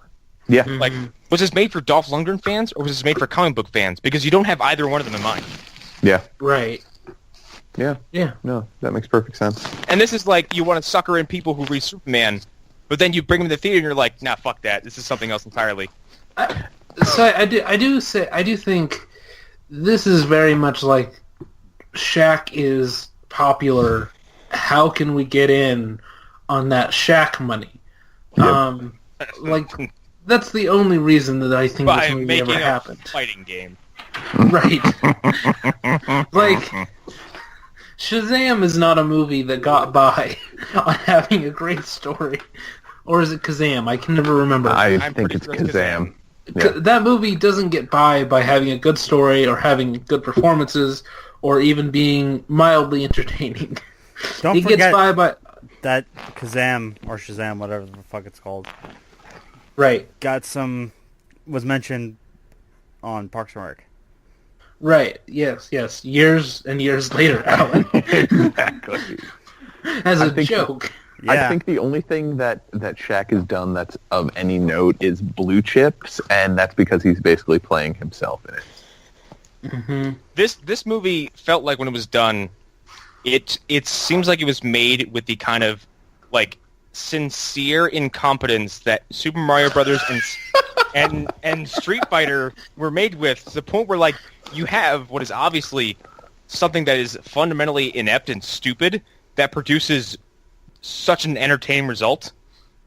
C: Yeah.
D: Like, was this made for Dolph Lundgren fans, or was this made for comic book fans? Because you don't have either one of them in mind.
C: Yeah.
B: Right.
C: Yeah. No, that makes perfect sense.
D: And this is like, you want to sucker in people who read Superman, but then you bring them to the theater and you're like, nah, fuck that. This is something else entirely.
B: I do think this is very much like Shaq is popular. How can we get in on that Shaq money?
C: Yep.
B: Like, that's the only reason that I think this movie ever happened.
D: Fighting game.
B: Right. Like, Shazam is not a movie that got by on having a great story. Or is it Kazam? I can never remember.
C: I think it's Kazam.
B: Yeah. That movie doesn't get by having a good story or having good performances or even being mildly entertaining.
E: Don't forget gets by that Kazam or Shazam, whatever the fuck it's called.
B: Right.
E: Was mentioned on Parks and Rec.
B: Right. Yes. Years and years later, Allan.
C: Exactly.
B: As a joke.
C: Yeah. I think the only thing that Shaq has done that's of any note is Blue Chips, and that's because he's basically playing himself in it.
B: Mm-hmm.
D: This movie felt like when it was done, it seems like it was made with the kind of, like, sincere incompetence that Super Mario Brothers and Street Fighter were made with, to the point where, like, you have what is obviously something that is fundamentally inept and stupid that produces such an entertaining result.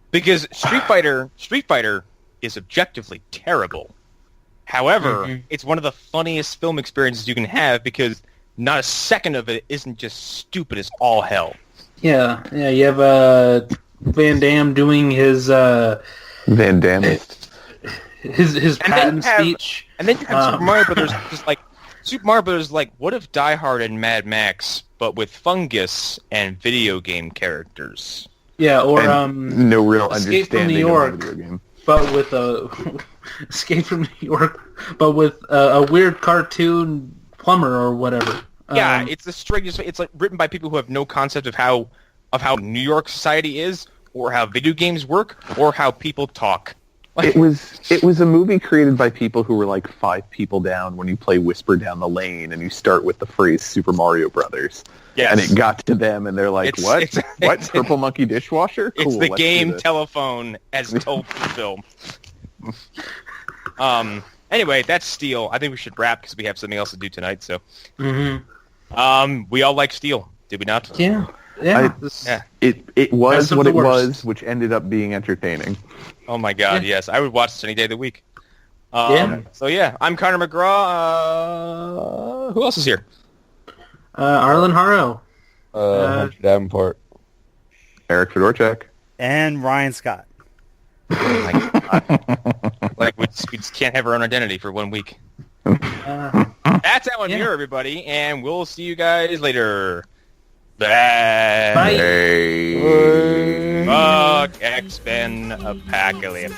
D: Because Street Fighter is objectively terrible. However, it's one of the funniest film experiences you can have because not a second of it isn't just stupid as all hell.
B: Yeah. You have Van Damme doing his
C: Van Damme
B: his patent speech,
D: and then you have Super Mario Brothers, just like Super Mario Brothers. Like, what if Die Hard and Mad Max, but with fungus and video game characters?
B: Yeah, or
C: no real
B: Escape
C: understanding
B: from New York,
C: of the video game,
B: but with a Escape from New York, but with a weird cartoon plumber or whatever.
D: Yeah, it's the strangest. It's like written by people who have no concept of how New York society is, or how video games work, or how people talk.
C: It was a movie created by people who were like 5 people down when you play Whisper Down the Lane, and you start with the phrase Super Mario Brothers. Yes. And it got to them, and they're like, "What? What? Purple Monkey Dishwasher? Cool,
D: it's the game Telephone as told through film." Anyway, that's Steel. I think we should wrap because we have something else to do tonight. So, we all like Steel, did we not?
B: Yeah.
C: It was what it was, which ended up being entertaining.
D: Oh my God, yes. I would watch this any day of the week. So yeah, I'm Connor McGraw. Who else is here?
B: Arlen Haro.
A: Hunter Davenport.
C: Eric Fedorchak.
E: And Ryan Scott.
D: Oh my God. Like, we just can't have our own identity for 1 week. That's Allan here, everybody, and we'll see you guys later. Bye.
C: Bye.
D: Fuck X-Men Apocalypse.